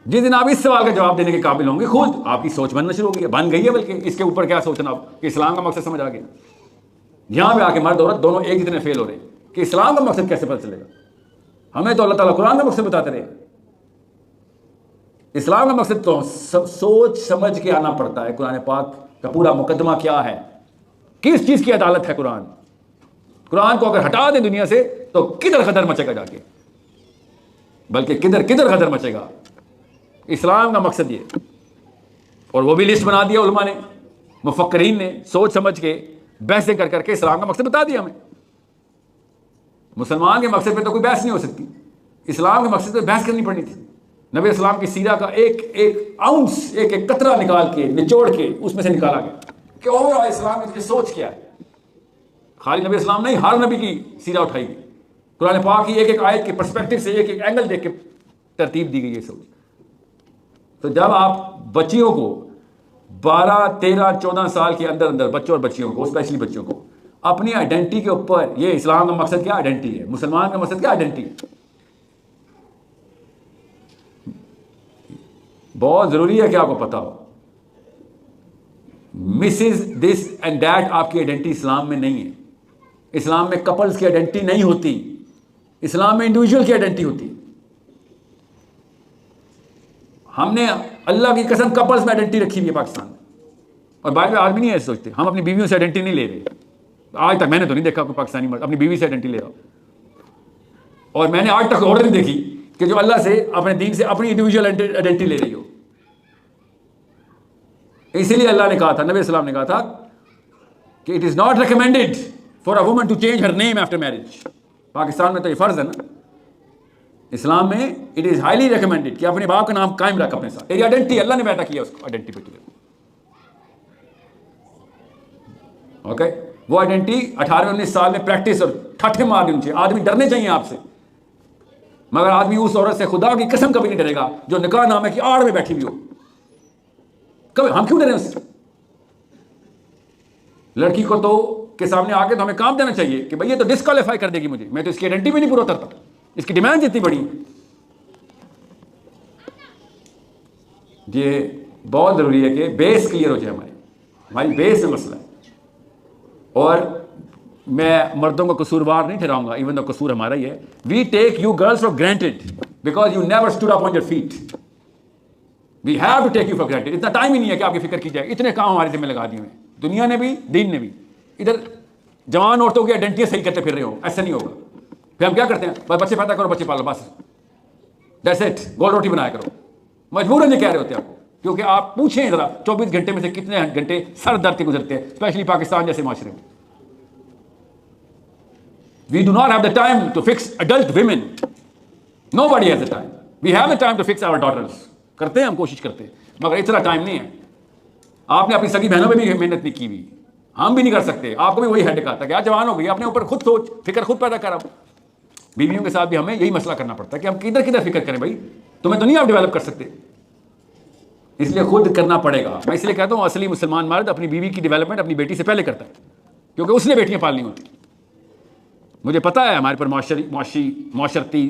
जिस दिन आप इस सवाल का जवाब देने के काबिल होंगे, खुद आपकी सोच बनना शुरू होगी, बन गई है। बल्कि इसके ऊपर क्या सोचना कि इस्लाम का मकसद समझ आ गया। यहां पे आके मर्द औरत दोनों एक जितने फेल हो रहे कि इस्लाम का मकसद कैसे पता चलेगा? हमें तो अल्लाह ताला कुरान का मकसद बताते रहे। इस्लाम का मकसद तो सोच समझ के आना पड़ता है। कुरान पाक का पूरा मुकदमा क्या है, किस चीज की अदालत है कुरान। कुरान को अगर हटा दें दुनिया से तो किधर खदर मचेगा जाके, बल्कि किधर किधर खदर मचेगा। इस्लाम का मकसद ये, और वो भी लिस्ट बना दिया उलमा ने, मुफक्करीन ने, सोच समझ के बहसें कर करके इस्लाम का मकसद बता दिया हमें। मुसलमान के मकसद पे तो कोई बहस नहीं हो सकती, इस्लाम के मकसद पे बहस करनी पड़नी थी। नबी इस्लाम की सीरा का एक एक आउंस, एक एक कतरा निकाल के, निचोड़ के उसमें से निकाला गया कि ओवरऑल इस्लाम की सोच क्या है। खाली नबी इस्लाम नहीं, हर नबी की सीरा उठाई गई। कुरान पाक की एक एक आयत के पर्सपेक्टिव से एक एक एंगल देख के तरतीब दी गई है सोच। तो जब आप बच्चियों को 12, 13, 14 साल के अंदर अंदर बच्चों और बच्चियों को, स्पेशली बच्चों को, अपनी आइडेंटिटी के ऊपर, ये इस्लाम का मकसद क्या आइडेंटिटी है, मुसलमान का मकसद क्या आइडेंटिटी, बहुत जरूरी है कि आपको पता हो। मिसेज दिस एंड दैट आपकी आइडेंटिटी इस्लाम में नहीं है। इस्लाम में कपल्स की आइडेंटिटी नहीं होती, इस्लाम में इंडिविजुअल की आइडेंटिटी होती है। हमने अल्लाह की कसम कपल्स में आइडेंटिटी रखी हुई है पाकिस्तान में, और बाद में आदमी नहीं ऐसे सोचते। हम अपनी बीवियों से आइडेंटिटी नहीं ले रहे। आज तक मैंने तो नहीं देखा कोई पाकिस्तानी मर्द अपनी बीवी से आइडेंटिटी ले रहा, और मैंने आज तक ऑर्डर नहीं देखी कि जो अल्लाह से, अपने दीन से अपनी इंडिविजुअल आइडेंटिटी ले रही हो। इसीलिए अल्लाह ने कहा था, नबी सल्लल्लाहु अलैहि वसल्लम ने कहा था कि it is not recommended for a woman to change her name after marriage. Pakistan में तो ये फ़र्ज़ है ना, इस्लाम में इट इज़ हाईली रिकमेंडेड कि अपने बाप का नाम कायम रख अपने साथ। तेरी आइडेंटिटी अल्लाह ने पैदा किया, उसको आइडेंटिटी पे तुझे, ओके। वो आइडेंटिटी 18-19 साल में प्रैक्टिस और ठट्ठे मार देनी चाहिए। आदमी डरने चाहिए आपसे, मगर आदमी उस औरत से खुदा की कसम कभी नहीं डरेगा जो निकाह नामे की आड़ में बैठी हुई हो। कभी हम क्यों डरें उससे? लड़की को तो के सामने आके तो हमें काम देना चाहिए कि भाई ये तो डिस्क्वालीफाई कर देगी मुझे, मैं तो इसकी आइडेंटिटी भी नहीं पूरा उतरता, इसकी डिमांड इतनी बड़ी। ये बहुत जरूरी है कि बेस क्लियर हो जाए, हमारी बेस में मसला है। और मैं मर्दों को कसूरवार नहीं ठहराऊंगा, इवन तो कसूर हमारा ही है। We take you girls for granted because you never stood up on your feet. We have to take you for granted. इतना टाइम ही नहीं है कि आपकी फिक्र की जाए। इतने काम हमारे जिम्मे लगा दिए हुए, दुनिया ने भी, दीन ने भी। इधर जवान औरतों की आइडेंटिटी सही करते फिर रहे हो, ऐसा नहीं होगा। फिर हम क्या करते हैं, बस बच्चे पैदा करो, बच्चे पालो, बस दैट्स इट, गोल रोटी बनाया करो। मजबूरन ये कह रहे होते हैं आपको, क्योंकि आप पूछें जरा 24 घंटे में से कितने घंटे सर दर्द के गुजरते हैं, स्पेशली पाकिस्तान जैसे माशरे में। We do not have the time to fix adult women. Nobody has the time. We have the time to fix our daughters. करते हैं हम, कोशिश करते हैं, मगर इतना टाइम नहीं है। आपने अपनी सगी बहनों पे भी मेहनत नहीं की हुई, हम भी नहीं कर सकते। आपको भी वही हेडेक आता है कि आज जवान हो गई, अपने ऊपर खुद सोच, फिक्र खुद पैदा कर। अब बीवियों के साथ भी हमें यही मसला करना पड़ता है कि हम किधर किधर फिक्र करें। भाई तुम्हें तो नहीं आप डेवलप कर सकते, इसलिए खुद करना पड़ेगा। मैं इसलिए कहता हूँ असली मुसलमान मर्द अपनी बीवी की डेवलपमेंट अपनी बेटी से पहले करता है, क्योंकि उसने बेटियां पालनी होती। मुझे पता है हमारे पर माशरती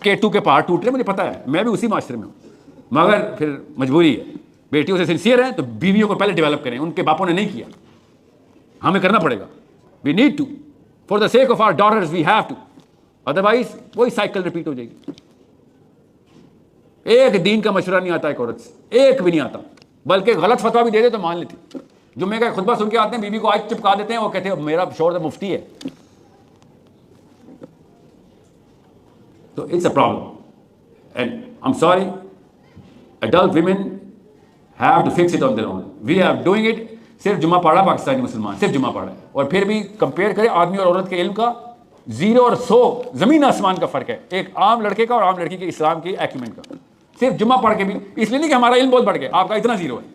केटू के पहाड़ टूट रहे, मुझे पता है, मैं भी उसी माशरे में हूँ, मगर फिर मजबूरी है। बेटियों से सिंसियर हैं तो बीवियों को पहले डेवलप करें, उनके बापों ने नहीं किया, हमें करना पड़ेगा। We need to, for the sake of our daughters we have to, otherwise वही साइकिल रिपीट हो जाएगी। एक दीन का मशवरा नहीं आता एक औरत से, एक भी नहीं आता, बल्कि गलत फतवा भी दे दे तो मान लेती। जुम्मे का खुतबा सुन के आते हैं, बीवी को आज चिपका देते हैं, वो कहते हैं मेरा शोहर मुफ्ती है। तो it's a problem and I am sorry, adult women have to fix it on their own. We are doing it। सिर्फ जुम्मा पढ़ा पाकिस्तानी मुसलमान, सिर्फ जुम्मा पढ़ा है, और फिर भी कंपेयर करें आदमी और औरत के इल्म का 0 और 100 जमीन आसमान का फर्क है, एक आम लड़के का और आम लड़की के इस्लाम की एक्यूमेंट का। सिर्फ जुम्मा पढ़ के भी, इसलिए नहीं कि हमारा इल्म बहुत बढ़ गया, आपका इतना 0 है।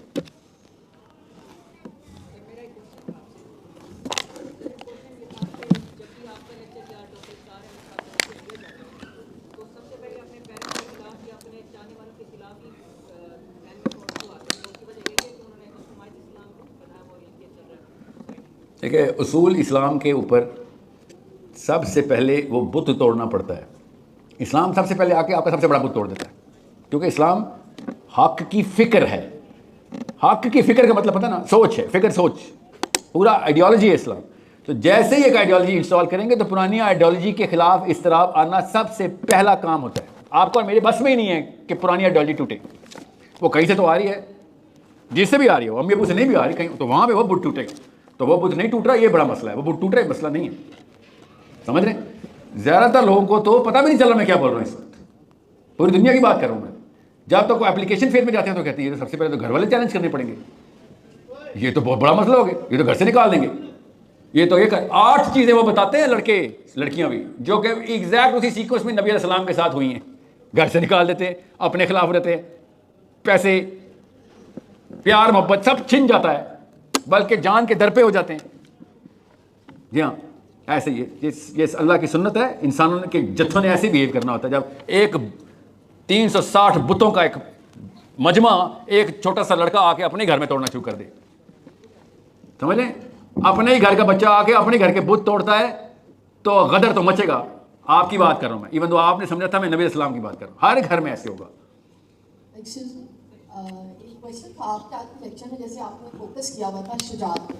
देखिए, उसूल इस्लाम के ऊपर सबसे पहले वो बुत तोड़ना पड़ता है। इस्लाम सबसे पहले आके आपका सबसे बड़ा बुत तोड़ देता है, क्योंकि इस्लाम हक की फ़िक्र है। हक की फ़िक्र का मतलब पता ना, सोच है, फ़िक्र सोच, पूरा आइडियोलॉजी है इस्लाम। तो जैसे ही एक आइडियोलॉजी इंस्टॉल करेंगे तो पुरानी आइडियोलॉजी के खिलाफ इस्तराब आना सबसे पहला काम होता है। आपको और मेरे बस में ही नहीं है कि पुरानी आइडियोलॉजी टूटे, वो कहीं से तो आ रही है, जिससे भी आ रही है, अम्मी अबू से नहीं भी आ रही कहीं, तो वहाँ पर वो बुत टूटेगा। तो वो बुत नहीं टूट रहा, ये बड़ा मसला है, वो बुत टूट रहा है, मसला नहीं है, समझ रहे हैं। ज़्यादातर लोगों को तो पता भी नहीं चल रहा मैं क्या बोल रहा हूँ इस वक्त, पूरी दुनिया की बात कर रहा हूँ मैं। जब तक कोई एप्लीकेशन फेज में जाते हैं तो कहती है सबसे पहले तो घर वाले चैलेंज करने पड़ेंगे, ये तो बहुत बड़ा मसला हो गया, ये तो घर से निकाल देंगे, ये तो एक 8 चीज़ें वो बताते हैं लड़के लड़कियाँ भी, जो कि एग्जैक्ट उसी सीक्वेंस में नबी अलैहिस्सलाम के साथ हुई हैं। घर से निकाल देते हैं, अपने खिलाफ रहते हैं, पैसे, प्यार मोहब्बत सब छिन जाता है, बल्कि जान के दर पे हो जाते हैं। जी हाँ, ऐसे ये अल्लाह की सुन्नत है। इंसानों के जत्थों ने ऐसे बिहेव करना होता है। जब एक 360 बुतों का एक मजमा एक छोटा सा लड़का आके अपने घर में तोड़ना शुरू कर दे, समझ लें, अपने ही घर का बच्चा आके अपने घर के बुत तोड़ता है तो गदर तो मचेगा। आपकी बात कर रहा हूँ मैं, इवन तो आपने समझा था मैं नबी इस्लाम की बात कर रहा हूँ, हर घर में ऐसे होगा। क्वेश्चन था आपके आज के लेक्चर में, जैसे आपने फोकस किया हुआ था शुजात पे,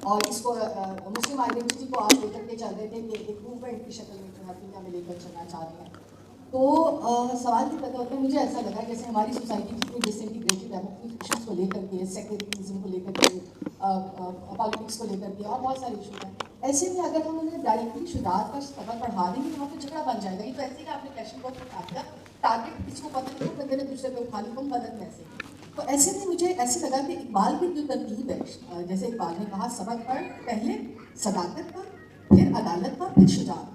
और इसको मुस्लिम आइडेंटिटी को आप लेकर के चल रहे थे कि एक मूवमेंट की शक्ल में जो है दुनिया में लेकर चलना चाह रहे हैं। तो सवाल ये पैदा होता है, मुझे ऐसा लगा जैसे हमारी सोसाइटी जितनी डिसइंटीग्रेटेड है, मुख्तलिफ इशूज़ को लेकर के, सेक्युलरिज्म को लेकर के, पॉलिटिक्स को लेकर के, और बहुत सारे इशूज़ हैं। ऐसे में अगर हम उन्हें डायरेक्टली शुजात का स्तर बढ़ा देंगे तो वहाँ पर झगड़ा बन जाएगा। ये तो ऐसे ही आपने क्वेश्चन को उठा दिया टारगेट किसी को पता नहीं, बंदे ने दूसरे पे उठा ली, तुम मदद कैसे। तो ऐसे में मुझे ऐसे लगा कि इकबाल की जो तरतीब है, जैसे इकबाल ने कहा सबक पढ़, पहले सदाकत का, फिर अदालत का, फिर शुजाअत का,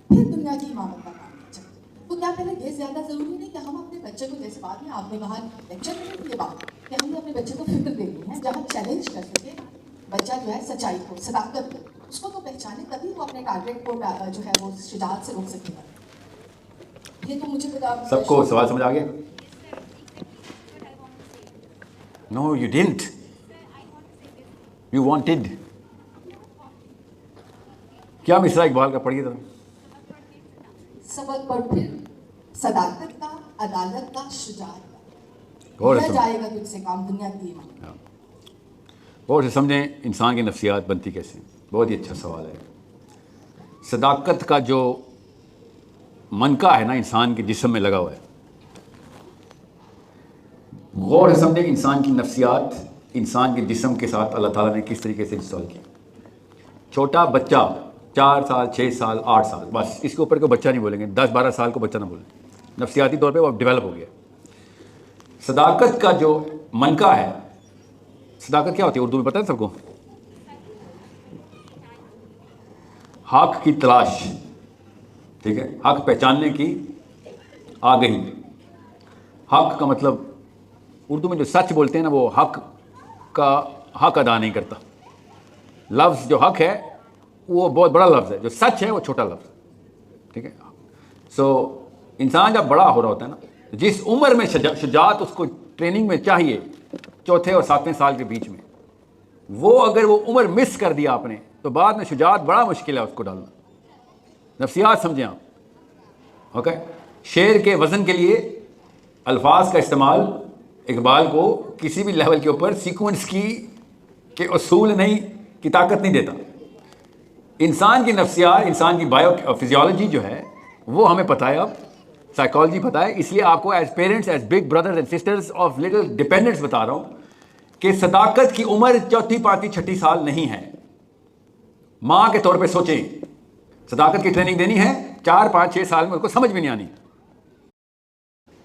फिर दुनिया की इमामत का काम कर सकते। तो क्या पहले ये ज़्यादा ज़रूरी नहीं कि हम अपने बच्चे को, जैसे बाद में आपने कहा लेक्चर में ये बात कि हमने अपने बच्चे को फिक्र देनी है जहाँ चैलेंज कर सके बच्चा जो है सच्चाई को, सदाकत को, उसको तो पहचाने, तभी वो अपने टारगेट को जो है वो शुजाअत से रोक सकेगा। ये तो मुझे पता। सबको सवाल समझ आ गया? No you didn't, you wanted. क्या मिसरा इकबाल का पढ़िए तो। सबक पर फिर सदाकत का, अदालत का, शुजाअत और का, जाएगा तुझसे काम दुनिया की इमामत। और से समझें इंसान की नफ्सियात बनती कैसे। बहुत ही अच्छा सवाल है। सदाकत का जो मनका है ना इंसान के जिस्म में लगा हुआ है, गौर से समझें इंसान की नफ्सियात इंसान के जिस्म के साथ अल्लाह ताला ने किस तरीके से इंस्टॉल किया। छोटा बच्चा 4 साल 6 साल 8 साल, बस इसके ऊपर को बच्चा नहीं बोलेंगे, 10-12 साल को बच्चा ना बोलें, नफ्सियाती तौर पे वो डेवलप हो गया। सदाकत का जो मनका है, सदाकत क्या होती है उर्दू में पता है सबको? हक की तलाश, ठीक है, हक पहचानने की आगही। हक का मतलब उर्दू में जो सच बोलते हैं ना, वो हक का हक अदा नहीं करता। लफ्ज़ जो हक है वो बहुत बड़ा लफ्ज़ है, जो सच है वो छोटा लफ्ज़, ठीक है। सो इंसान जब बड़ा हो रहा होता है ना, जिस उम्र में शुजाअत उसको ट्रेनिंग में चाहिए, 4 और 7वें साल के बीच में, वो अगर वो उम्र मिस कर दिया आपने, तो बाद में शुजाअत बड़ा मुश्किल है उसको डालना। नफ्सियात समझें आप, ओके। शेर के वज़न के लिए अल्फाज का इस्तेमाल इकबाल को किसी भी लेवल के ऊपर सीक्वेंस के उसूल नहीं, की ताकत नहीं देता। इंसान की नफ्सियात, इंसान की बायो फिजियोलॉजी जो है वो हमें पता है, अब साइकोलॉजी पता है। इसलिए आपको as parents, as big brothers and sisters of little dependents बता रहा हूँ कि सदाकत की उम्र 4, 5, 6 साल नहीं है। माँ के तौर पे सोचें, सदाकत की ट्रेनिंग देनी है 4, 5, 6 साल में, उसको समझ भी नहीं आनी,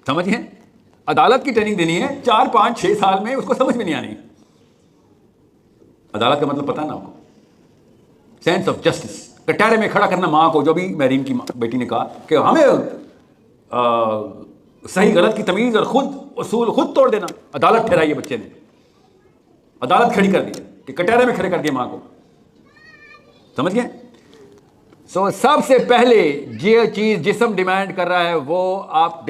समझिए। अदालत की ट्रेनिंग देनी है 4, 5, 6 साल में, उसको समझ में नहीं आनी। अदालत का मतलब पता है ना आपको? सेंस ऑफ जस्टिस, कटहरे में खड़ा करना माँ को, जो भी मरीम की बेटी ने कहा कि हमें सही गलत की तमीज़ और खुद उसूल खुद तोड़ देना। अदालत ठहराई है बच्चे ने, अदालत खड़ी कर दी कि कटहरे में खड़े कर दिया माँ को, समझ गए। सो सबसे पहले जो चीज़ जिस्म डिमांड कर रहा है वो आप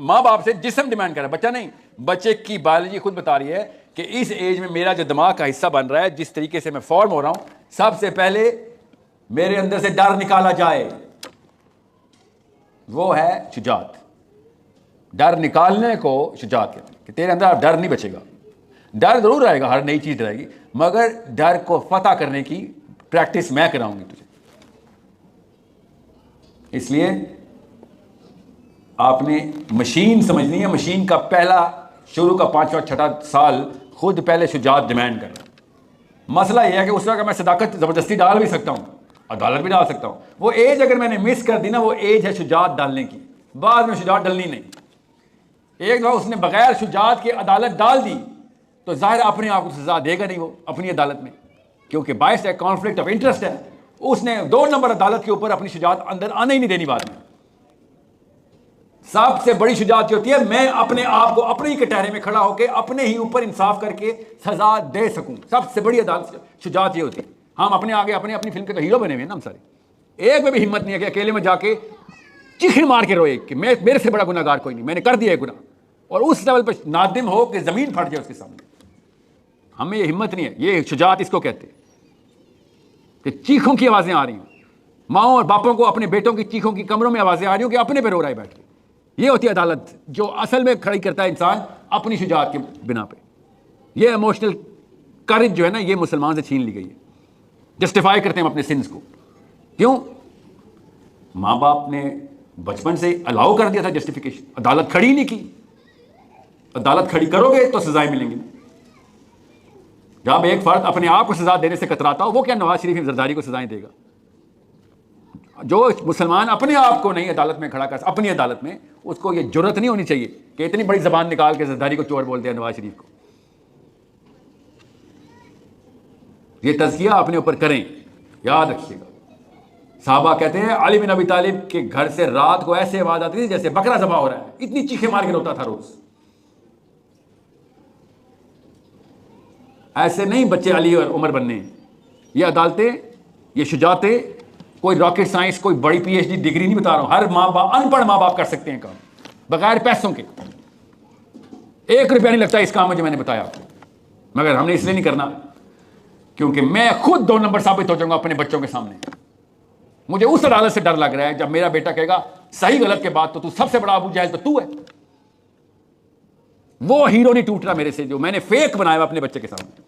माँ बाप से जिस्म डिमांड कर रहा है, बच्चा नहीं। बच्चे की बायोलॉजी खुद बता रही है कि इस एज में मेरा जो दिमाग का हिस्सा बन रहा है, जिस तरीके से मैं फॉर्म हो रहा हूँ, सबसे पहले मेरे अंदर से डर निकाला जाए, वो है शुजाअत। डर निकालने को शुजाअत कहते हैं कि तेरे अंदर अब डर नहीं बचेगा। डर जरूर आएगा, हर नई चीज़ डराएगी, मगर डर को फतह करने की प्रैक्टिस मैं कराऊंगी तुझे। इसलिए आपने मशीन समझनी है। मशीन का पहला शुरू का 5वां 6वां साल खुद पहले शुजाअत डिमांड कर रहा है। मसला यह है कि उस वक्त मैं सदाकत ज़बरदस्ती डाल भी सकता हूँ, अदालत भी डाल सकता हूँ। वो एज अगर मैंने मिस कर दी ना, वो एज है शुजाअत डालने की, बाद में शुजाअत डलनी नहीं। एक दफ़ा उसने बगैर शुजाअत के अदालत डाल दी तो ज़ाहिर अपने आप को सजा देगा नहीं वो अपनी अदालत में, क्योंकि बायस है, कॉन्फ्लिक्ट ऑफ इंटरेस्ट है। उसने 2 नंबर अदालत के ऊपर अपनी शुजाअत अंदर आने ही नहीं देनी। बाद में सबसे बड़ी शुजाअत होती है मैं अपने आप को अपने ही कटहरे में खड़ा होकर अपने ही ऊपर इंसाफ करके सजा दे सकूं। सबसे बड़ी अदालत शुजाअत ये होती है। हम अपने आगे अपनी फिल्म के तो हीरो बने हुए हैं ना हम सारे। एक में भी हिम्मत नहीं है कि अकेले में जाके चिखन मार के रोए कि मेरे से बड़ा गुनाहगार कोई नहीं, मैंने कर दिया है गुनाह, और उस लेवल पर नादिम हो कि जमीन फट जाए उसके सामने। हमें ये हिम्मत नहीं है। ये शुजाअत इसको कहते हैं कि चीखों की आवाजें आ रही हैं, माओ और बापों को अपने बेटों की चीखों की कमरों में आवाजें आ रही हो कि अपने पे रो रहा है बैठ के। ये होती है अदालत, जो असल में खड़ी करता है इंसान अपनी शुजाअत के बिना पे। ये इमोशनल करेज जो है ना, ये मुसलमान से छीन ली गई है। जस्टिफाई करते हैं हम अपने सिंस को। क्यों? माँ बाप ने बचपन से अलाउ कर दिया था जस्टिफिकेशन, अदालत खड़ी नहीं की। अदालत खड़ी करोगे तो सजाएं मिलेंगी। जब एक फर्द अपने आप को सजा देने से कतराता हो, वो क्या नवाज शरीफ जरदारी को सजाएं देगा? जो मुसलमान अपने आप को नहीं अदालत में खड़ा कर, अपनी अदालत में, उसको ये जुर्रत नहीं होनी चाहिए कि इतनी बड़ी जबान निकाल के जरदारी को चोर बोल दिया नवाज शरीफ को। ये तज़किया अपने ऊपर करें, याद रखिएगा। साहबा कहते हैं अली बिन अबी तालिब के घर से रात को ऐसे आवाज आती थी जैसे बकरा ज़बह हो रहा है, इतनी चीखें मार के रोता था रोज। ऐसे नहीं बच्चे अली और उमर बनने। ये अदालतें, ये शुजातें, कोई रॉकेट साइंस, कोई बड़ी पीएचडी डिग्री नहीं बता रहा हूं। हर माँ बाप, अनपढ़ माँ बाप कर सकते हैं काम बगैर पैसों के। 1 रुपया नहीं लगता इस काम में जो मैंने बताया आपको, मगर हमने इसलिए नहीं करना क्योंकि मैं खुद 2 नंबर साबित हो जाऊंगा अपने बच्चों के सामने। मुझे उस अदालत से डर लग रहा है जब मेरा बेटा कहेगा सही गलत के बाद तो तू सबसे बड़ा अबू जहल तो तू है। वो हीरो नहीं टूट रहा मेरे से जो मैंने फेक बनाया अपने बच्चे के सामने।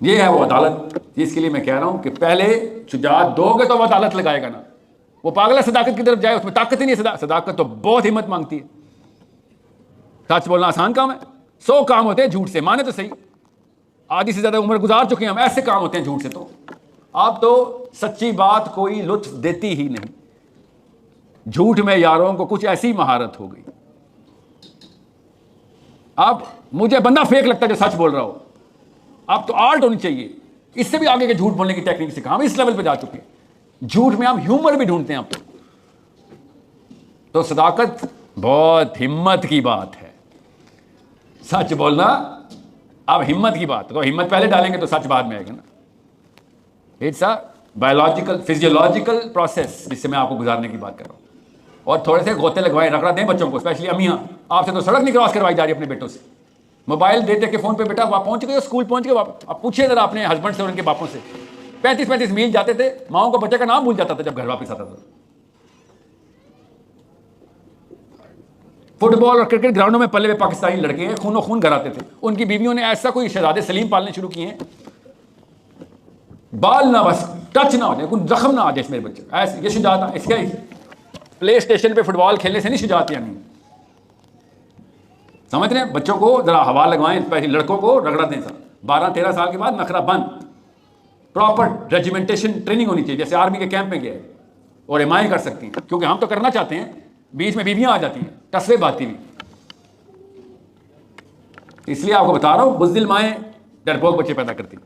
ये है वो अदालत जिसके लिए मैं कह रहा हूं कि पहले शुजात दोगे तो वो अदालत लगाएगा ना। वो पागल है सदाकत की तरफ जाए, उसमें ताकत ही नहीं है। सदाकत तो बहुत हिम्मत मांगती है। सच बोलना आसान काम है, 100 काम होते हैं झूठ से, माने तो सही। आधी से ज्यादा उम्र गुजार चुके हैं हम, ऐसे काम होते हैं झूठ से। तो अब तो सच्ची बात कोई लुत्फ देती ही नहीं। झूठ में यारों को कुछ ऐसी महारत हो गई। अब मुझे बंदा फेक लगता है जो सच बोल रहा हो। अब तो आर्ट होनी चाहिए, इससे भी आगे के झूठ बोलने की टेक्निक सिखा। हम इस लेवल पे जा चुके हैं, झूठ में हम ह्यूमर भी ढूंढते हैं अब तो सदाकत बहुत हिम्मत की बात है। सच बोलना अब हिम्मत की बात, तो हिम्मत पहले डालेंगे तो सच बाद में आएगा ना। It's a biological, physiological process जिससे मैं आपको गुजारने की बात कर रहा हूं। और थोड़े से गोते लगवाएं, रगड़ा दें बच्चों को, स्पेशली अम्मियां। आपसे तो सड़क नहीं क्रॉस करवाई जा रही अपने बेटों से। मोबाइल देते के फोन पे, बेटा वहाँ पहुंच गए, स्कूल पहुंच गए। आप पूछिए जरा अपने हस्बैंड से और उनके बापों से। 35-35 मील जाते थे, माओ को बच्चे का नाम भूल जाता था जब घर वापस आता था। फुटबॉल और क्रिकेट ग्राउंडों में पले हुए पाकिस्तानी लड़के हैं, खूनो खून घर आते थे। उनकी बीवियों ने ऐसा कोई शहजादे सलीम पालने शुरू किए हैं, बाल ना बस टच ना हो जाए, कोई जख्म ना आ जाए मेरे बच्चे। ऐसे ये शुजात, इसका प्ले स्टेशन पे फुटबॉल खेलने से नहीं शुजात यानी। समझ रहे हैं? बच्चों को जरा हवा लगवाएं, पहले लड़कों को रगड़ा दें। 12-13 साल के बाद नखरा बंद। प्रॉपर रेजिमेंटेशन ट्रेनिंग होनी चाहिए, जैसे आर्मी के कैंप में गया है। और एमआई कर सकती हैं, क्योंकि हम तो करना चाहते हैं, बीच में बीवियां आ जाती हैं टसवे बाती भी। इसलिए आपको बता रहा हूं, बुज़दिल माएँ डरपोक बच्चे पैदा करती।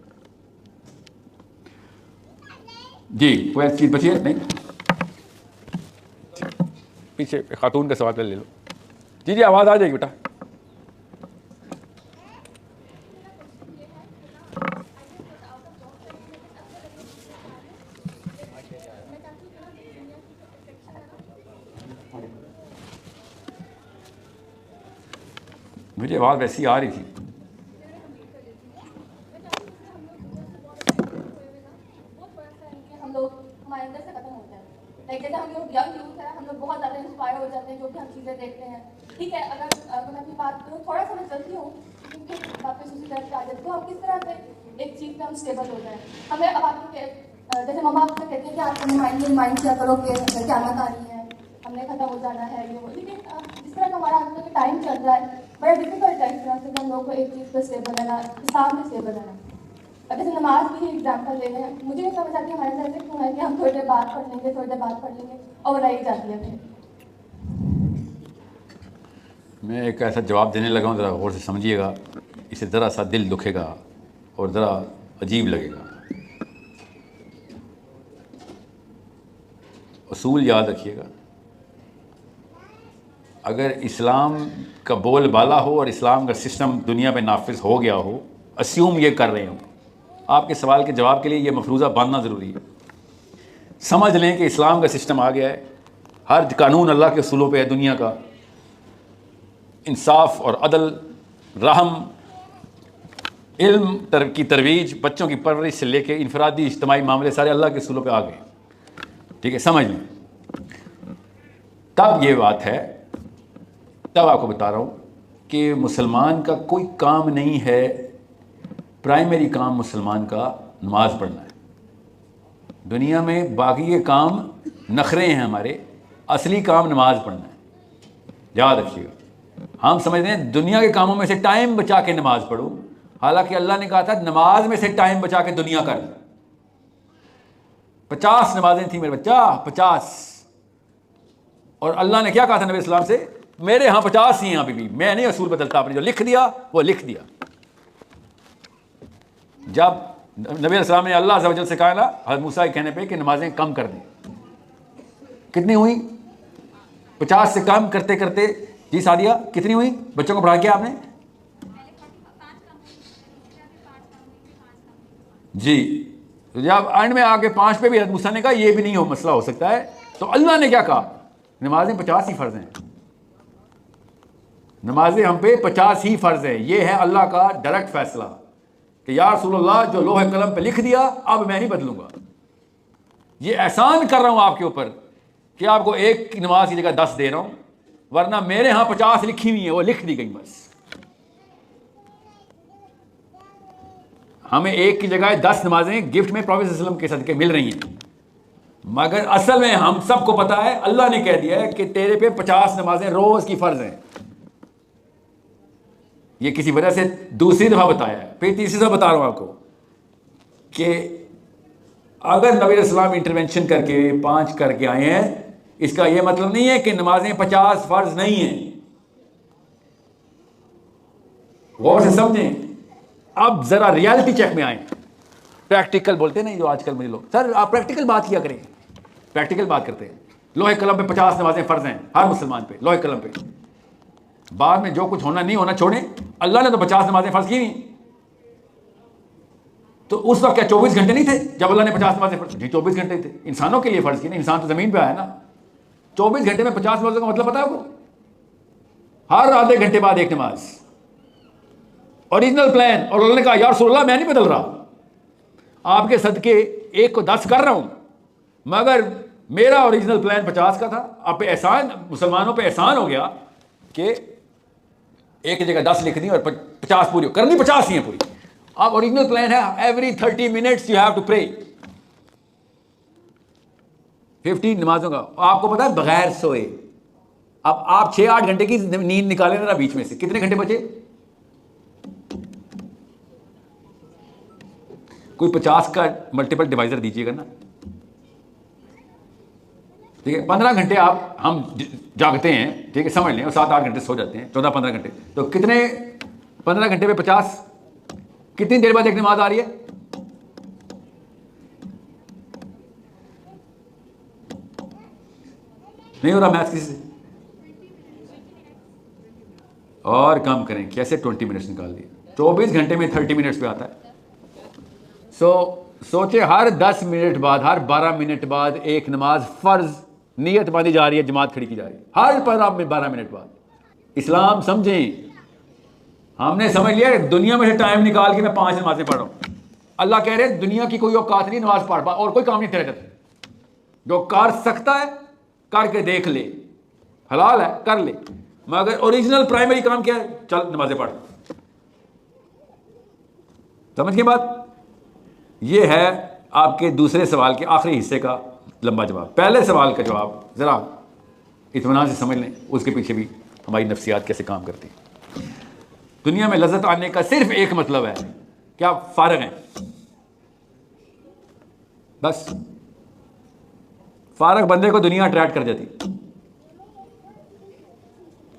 जी कोई ऐसी चीज बची है? नहीं, पीछे खातून का सवाल ले लो। जी जी आवाज आ जाएगी बेटा। मुझे आवाज वैसी आ रही थी। हम लोग हमारे अंदर से खत्म होते हैं। लाइक जैसे हम लोग यंग यूथ है, हम लोग बहुत ज़्यादा इंस्पायर हो जाते हैं जो भी हम चीज़ें देखते हैं। ठीक है, अगर मैं अपनी बात करूँ, थोड़ा सा मैं चलती हूँ क्योंकि वापस उसी तरफ आ जाती हूँ। हम किस तरह से एक चीज़ पे हम स्टेबल हो जाए। हमें अब आपके जैसे मम्मा आपसे कहते हैं कि आप माइंड किया करो कि क़यामत आ रही है, हमने खत्म हो जाना है ये वो। लेकिन जिस तरह का हमारा आजकल का टाइम चल रहा है, बड़ा डिफिकल्ट है इस तरह से कि हम लोग को एक चीज़ पर स्टेबल रहना, इस्लाम में स्टेबल रहना। अब जैसे नमाज की ही एग्जाम्पल ले रहे हैं, मुझे नहीं समझ आती हमारे साथ क्यों है कि हम थोड़ी देर बात पढ़ लेंगे, थोड़ी देर बात पढ़ लेंगे और रह जाती है फिर। मैं एक ऐसा जवाब देने लगा हूँ, ज़रा गौर से समझिएगा। इसे ज़रा सा दिल दुखेगा और ज़रा अजीब लगेगा। उसूल याद रखिएगा, अगर इस्लाम का बोलबाला हो और इस्लाम का सिस्टम दुनिया में नाफिज हो गया हो, अस्यूम ये कर रहे हो, आपके सवाल के जवाब के लिए ये मफरूज़ा बांधना ज़रूरी है। समझ लें कि इस्लाम का सिस्टम आ गया है, हर कानून अल्लाह के उसूलों पे है दुनिया का। इंसाफ और अदल, रहम, इल्म की तरवीज, बच्चों की परवरिश से लेके इनफरादी इज्तिमाई मामले सारे अल्लाह के उसूलों पे आ गए। ठीक है, समझ लें। तब ये बात है, तब आपको बता रहा हूँ कि मुसलमान का कोई काम नहीं है, प्राइमरी काम मुसलमान का नमाज पढ़ना है। दुनिया में बाकी के काम नखरे हैं हमारे, असली काम नमाज पढ़ना है। याद रखिएगा, हम समझते हैं दुनिया के कामों में से टाइम बचा के नमाज पढ़ो, हालांकि अल्लाह ने कहा था नमाज में से टाइम बचा के दुनिया कर। 50 नमाजें थी मेरे बच्चा, 50। और अल्लाह ने क्या कहा था नबी इस्लाम से, मेरे यहाँ 50 ही हैं अभी भी, मैं नहीं असूल बदलता, आपने जो लिख दिया वो लिख दिया। जब नबी इस्लाम ने अल्लाह अज़्ज़ व जल से कहा ना हज़रत मूसा के कहने पे कि नमाजें कम कर दें, कितनी हुई? 50 से कम करते करते जी सादिया कितनी हुई? बच्चों को पढ़ा के आपने जी, तो जब एंड में आके 5 पे भी हज़रत मूसा ने कहा ये भी नहीं हो मसला हो सकता है, तो अल्लाह ने क्या कहा, नमाजें 50 ही फ़र्ज हैं, नमाजें हम पे 50 ही फ़र्ज हैं। ये है अल्लाह का डायरेक्ट फैसला कि या रसूलल्लाह जो लोहे कलम पे लिख दिया अब मैं नहीं बदलूंगा। ये एहसान कर रहा हूं आपके ऊपर कि आपको एक की नमाज की जगह 10 दे रहा हूं, वरना मेरे यहां 50 लिखी हुई है, वो लिख दी गई बस। हमें एक की जगह 10 नमाजें गिफ्ट में प्रॉफेट सल्लल्लाहु अलैहि वसल्लम के सदके मिल रही हैं, मगर असल में हम सबको पता है अल्लाह ने कह दिया है कि तेरे पे 50 नमाजें रोज की फर्ज हैं। ये किसी वजह से दूसरी दफा बताया है, फिर तीसरी दफा बता रहा हूं आपको कि अगर नबी इस्लाम इंटरवेंशन करके 5 करके आए हैं, इसका यह मतलब नहीं है कि नमाजें 50 फर्ज नहीं है। गौर से समझें। अब जरा रियलिटी चेक में आए, प्रैक्टिकल बोलते नहीं जो आजकल मुझे लोग, सर आप प्रैक्टिकल बात किया करें, प्रैक्टिकल बात करते हैं। लोहे कलम पे 50 नमाजें फर्ज हैं हर मुसलमान पे, लोहे कलम पे। बाद में जो कुछ होना नहीं होना छोड़े, अल्लाह ने तो 50 नमाजें फर्ज की नहीं, तो उस वक्त क्या 24 घंटे नहीं थे जब अल्लाह ने 50 नमाजें फर्ज? जी 24 घंटे थे, इंसानों के लिए फर्ज की ना, इंसान तो जमीन पे आया ना। 24 घंटे में 50 नमाजों का मतलब पता है आपको? हर आधे घंटे बाद एक नमाज, ओरिजिनल प्लान। और अल्लाह ने कहा या रसूलल्लाह मैं नहीं बदल रहा, आपके सदके एक को 10 कर रहा हूं, मगर मेरा ओरिजिनल प्लान 50 का था। आप पे एहसान, मुसलमानों पे एहसान हो गया कि एक जगह 10 लिख दी और 50 पूरी करनी, 50 ही है पूरी। अब ओरिजिनल प्लान है every 30 minutes you have to pray 15 नमाजों का। आपको पता है बगैर सोए, अब आप 6-8 घंटे की नींद निकाले ना बीच में से, कितने घंटे बचे? कोई 50 का मल्टीपल डिवाइजर दीजिएगा ना, ठीक है। 15 घंटे हम जागते हैं, ठीक है, समझ लें, और 7-8 घंटे सो जाते हैं, 14-15 घंटे, तो कितने 15 घंटे पे 50, कितनी देर बाद एक नमाज आ रही है? नहीं हो रहा मैथ किसी से? और कम करें, कैसे 20 मिनट्स निकाल दिए? 24 घंटे में 30 मिनट्स पे आता है। सोचे हर 10 मिनट बाद, हर 12 मिनट बाद एक नमाज फर्ज नियत बांधी जा रही है, जमात खड़ी की जा रही है हर 12 मिनट बाद। इस्लाम समझें, हमने समझ लिया कि दुनिया में से टाइम निकाल के मैं 5 नमाजें पढ़ रहा हूं। अल्लाह कह रहे हैं दुनिया की कोई औकात नहीं नमाज पढ़ पा, और कोई काम नहीं तेरे जाता, जो कर सकता है करके देख ले, हलाल है कर ले, मगर ओरिजिनल प्राइमरी काम क्या है? चल नमाजें पढ़। समझ के बात? ये है आपके दूसरे सवाल के आखिरी हिस्से का लंबा जवाब। पहले सवाल का जवाब जरा इत्मीनान से समझ लें, उसके पीछे भी हमारी नफ्सियात कैसे काम करती है। दुनिया में लज्जत आने का सिर्फ एक मतलब है, क्या फारग हैं, बस। फारग बंदे को दुनिया अट्रैक्ट कर जाती,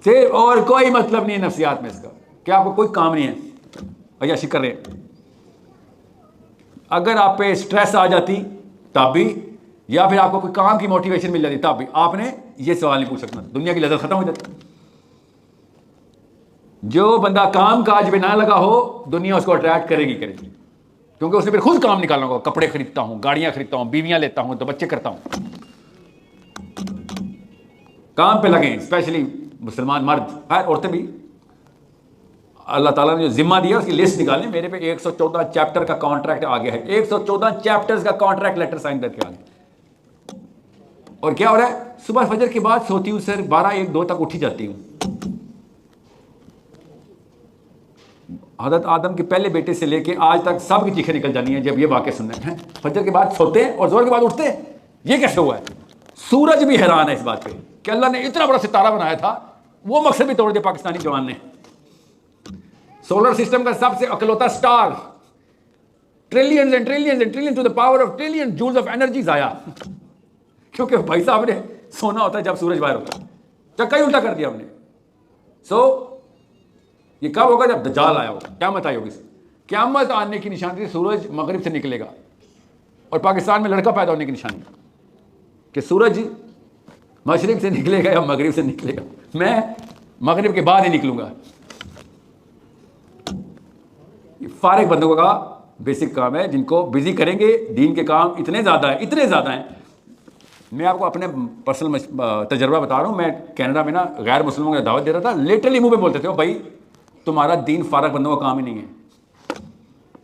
सिर्फ, और कोई मतलब नहीं है नफ्सियात में इसका। क्या आपको कोई काम नहीं है, अय्याशी कर रहे हैं। अगर आप पे स्ट्रेस आ जाती तब भी, या फिर आपको कोई काम की मोटिवेशन मिल जाती तब भी, आपने ये सवाल नहीं पूछ सकता, दुनिया की लज्जत खत्म हो जाती। जो बंदा काम काज में ना लगा हो, दुनिया उसको अट्रैक्ट करेगी, क्योंकि उसने फिर खुद काम निकालना होगा। कपड़े खरीदता हूं, गाड़ियां खरीदता हूं, बीवियां लेता हूं, तो बच्चे करता हूं। काम पे लगे, स्पेशली मुसलमान मर्द, है औरतें भी। अल्लाह ताला ने जो जिम्मा दिया उसकी लिस्ट निकालें। मेरे पे 114 चैप्टर का कॉन्ट्रैक्ट आ गया है, 114 चैप्टर्स का कॉन्ट्रैक्ट लेटर साइन करके आ गया। और क्या हो रहा है? सुबह फजर के बाद सोती हूं सर, 12-1-2 तक उठी जाती हूं। हज़रत आदम के पहले बेटे से लेके आज तक सबकी चीखें निकल जानी है जब ये वाक़े सुनने हैं। फजर के बाद सोते हैं और जोर के बाद उठते हैं, ये कैसे हुआ है? सूरज भी हैरान है इस बात पे कि अल्लाह ने इतना बड़ा सितारा बनाया था, वो मकसद भी तोड़ दिया पाकिस्तानी जवान ने। सोलर सिस्टम का सबसे अकलौता star trillions and trillions and trillions to the power of trillion joules of energy जाया। क्योंकि भाई साहब ने सोना होता है जब सूरज बाहर होता है, चक्का ही उल्टा कर दिया हमने। सो ये कब होगा? जब दज्जाल आया होगा, क़यामत आई होगी। क़यामत आने की निशानी सूरज मगरिब से निकलेगा, और पाकिस्तान में लड़का पैदा होने की निशानी कि सूरज मशरिक से निकलेगा या मगरिब से निकलेगा। मैं मगरिब के बाद ही निकलूंगा। फारिग बंदों का बेसिक काम है, जिनको बिजी करेंगे। दीन के काम इतने ज़्यादा हैं, इतने ज़्यादा हैं। मैं आपको अपने पर्सनल तजर्बा बता रहा हूँ। मैं कनाडा में ना गैर मुस्लिमों को दावत दे रहा था, लिटरली मुंह पे बोलते थे, भाई तुम्हारा दीन फारिग बंदों का काम ही नहीं है,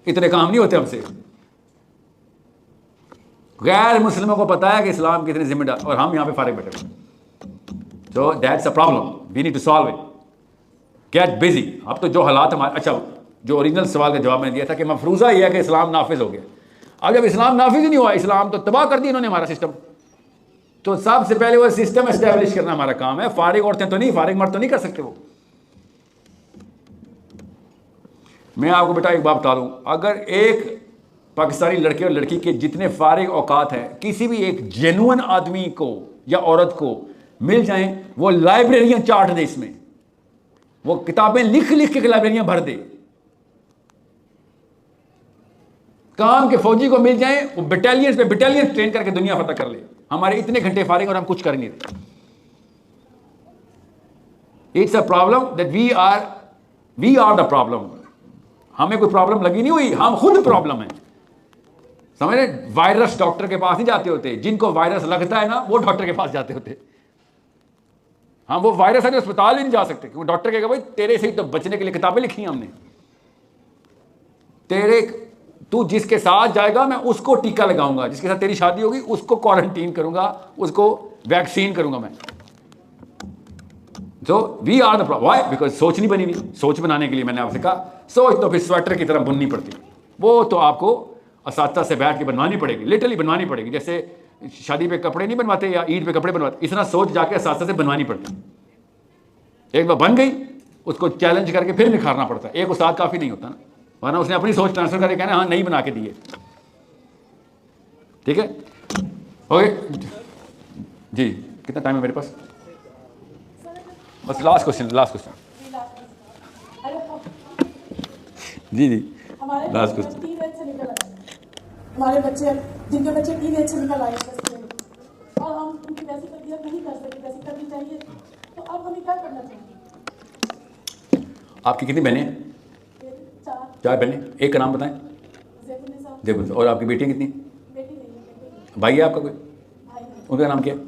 इतने काम नहीं होते हमसे। गैर मुस्लिमों को पता है कि इस्लाम कितने जिम्मेदार, और हम यहाँ पे फारिग बैठे हुए। So that's a problem, we need to solve it, get busy. अब तो जो हालात हमारे, अच्छा जो ओरिजिनल सवाल का जवाब मैंने दिया था कि मफरूज़ा ये है कि इस्लाम नाफिज हो गया। अब जब इस्लाम नाफिज ही नहीं हुआ, इस्लाम तो तबाह कर दिया इन्होंने हमारा सिस्टम। तो सबसे पहले वो सिस्टम एस्टेब्लिश करना हमारा काम है। फारिग औरतें तो नहीं, फारिग मर्द तो नहीं कर सकते वो। मैं आपको बेटा एक बात बता दूं, अगर एक पाकिस्तानी लड़के और लड़की के जितने फारिग औकात हैं, किसी भी एक जेन्युइन आदमी को या औरत को मिल जाएं, वो लाइब्रेरियां चार्ट दे, इसमें वो किताबें लिख लिख के लाइब्रेरियां भर दे। काम के फौजी को मिल जाए, वो बटालियंस पे बटालियंस ट्रेन करके दुनिया फतह कर ले। हमारे इतने घंटे फारिग और हम कुछ कर नहीं रहे। It's a problem that we are the problem. हमें कोई प्रॉब्लम लगी नहीं हुई, हम खुद प्रॉब्लम है, समझ रहे? वायरस डॉक्टर के पास नहीं जाते होते, जिनको वायरस लगता है ना वो डॉक्टर के पास जाते होते। हम वो वायरस है अस्पताल भी नहीं जा सकते, क्योंकि डॉक्टर कहेगा भाई तेरे से ही तो बचने के लिए किताबें लिखी हैं हमने, तू जिसके साथ जाएगा मैं उसको टीका लगाऊंगा, जिसके साथ तेरी शादी होगी उसको क्वारंटीन करूंगा, उसको वैक्सीन करूंगा मैं। So we are the problem. Why? Because सोच नहीं बनी हुई। सोच बनाने के लिए मैंने आपसे कहा, सोच तो फिर स्वेटर की तरह बुननी पड़ती, वो तो आपको असातिज़ा से बैठ के बनवानी पड़ेगी, लिटरली बनवानी पड़ेगी। जैसे शादी पे कपड़े नहीं बनवाते या ईद पे कपड़े बनवाते, इस तरह सोच जाके असातिज़ा से बनवानी पड़ती। एक बार बन गई, उसको चैलेंज करके फिर निखारना पड़ता है। एक उस्ताद काफ़ी नहीं होता ना, वरना उसने अपनी सोच ट्रांसफर करके कहना हाँ नहीं बना के दिए। ठीक है, ओके जी। कितना टाइम है मेरे पास? बस लास्ट क्वेश्चन जी लास्ट क्वेश्चन। हमारे बच्चे, जिनके बच्चे टीनेज से निकल आए और हम उनकी वैसी तरबियत नहीं कर सकते जैसी करनी चाहिए, तो अब हमें क्या करना चाहिए? आपकी कितनी बहनें हैं? 4 बहनें। एक का नाम बताएं। ज़ेबुन्निसा। और आपकी बेटी कितनी? बेटी नहीं है। भाई है आपका कोई? उनका नाम क्या है?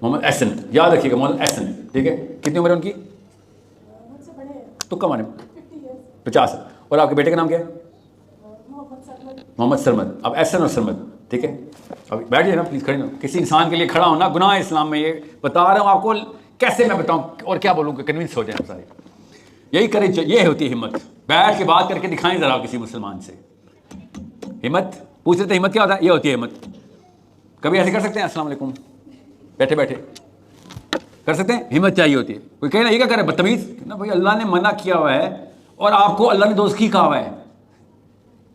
मोहम्मद एहसन। याद रखिएगा, मोहम्मद एहसन। ठीक है, कितनी उम्र है उनकी? मुझसे बड़े हैं। तो कम आने 50 50। और आपके बेटे का नाम क्या है? मोहम्मद सरमद। अब एहसन और सरमद, ठीक है। अब बैठ जाए ना प्लीज़, खड़े ना। किसी इंसान के लिए खड़ा होना गुनाह है इस्लाम में, ये बता रहा हूँ आपको। कैसे मैं बताऊँ और क्या बोलूँ कि कन्विंस हो जाए आप सारे। यही करें, ये होती है हिम्मत। बैठ के बात करके दिखाएं ज़रा किसी मुसलमान से हिम्मत। पूछ रहे थे हिम्मत क्या होता है? ये होती है हिम्मत। कभी ऐसे कर सकते हैं अस्सलाम वालेकुम बैठे बैठे? कर सकते हैं? हिम्मत चाहिए होती है। कोई कहे ना ये क्या करे बदतमीज़ ना, भाई अल्लाह ने मना किया हुआ है और आपको अल्लाह ने दोज़खी कहा हुआ है,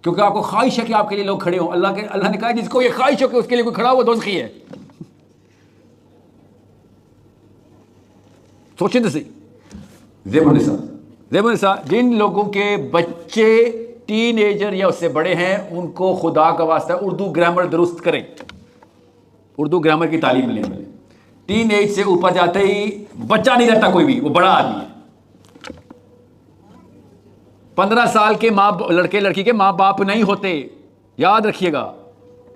क्योंकि आपको ख्वाहिश है कि आपके लिए लोग खड़े हों। अल्लाह ने कहा जिसको ये ख्वाहिश हो कि उसके लिए कोई खड़ा हो वो दोज़खी है। सोचें तो सही। ज़ेबुन्निसा, जिन लोगों के बच्चे टीनेजर या उससे बड़े हैं, उनको खुदा का वास्ता उर्दू ग्रामर दुरुस्त करें, उर्दू ग्रामर की तालीम लें। टीनेज से ऊपर जाते ही बच्चा नहीं रहता कोई भी, वो बड़ा आदमी है। 15 साल के लड़के लड़की के माँ बाप नहीं होते, याद रखिएगा।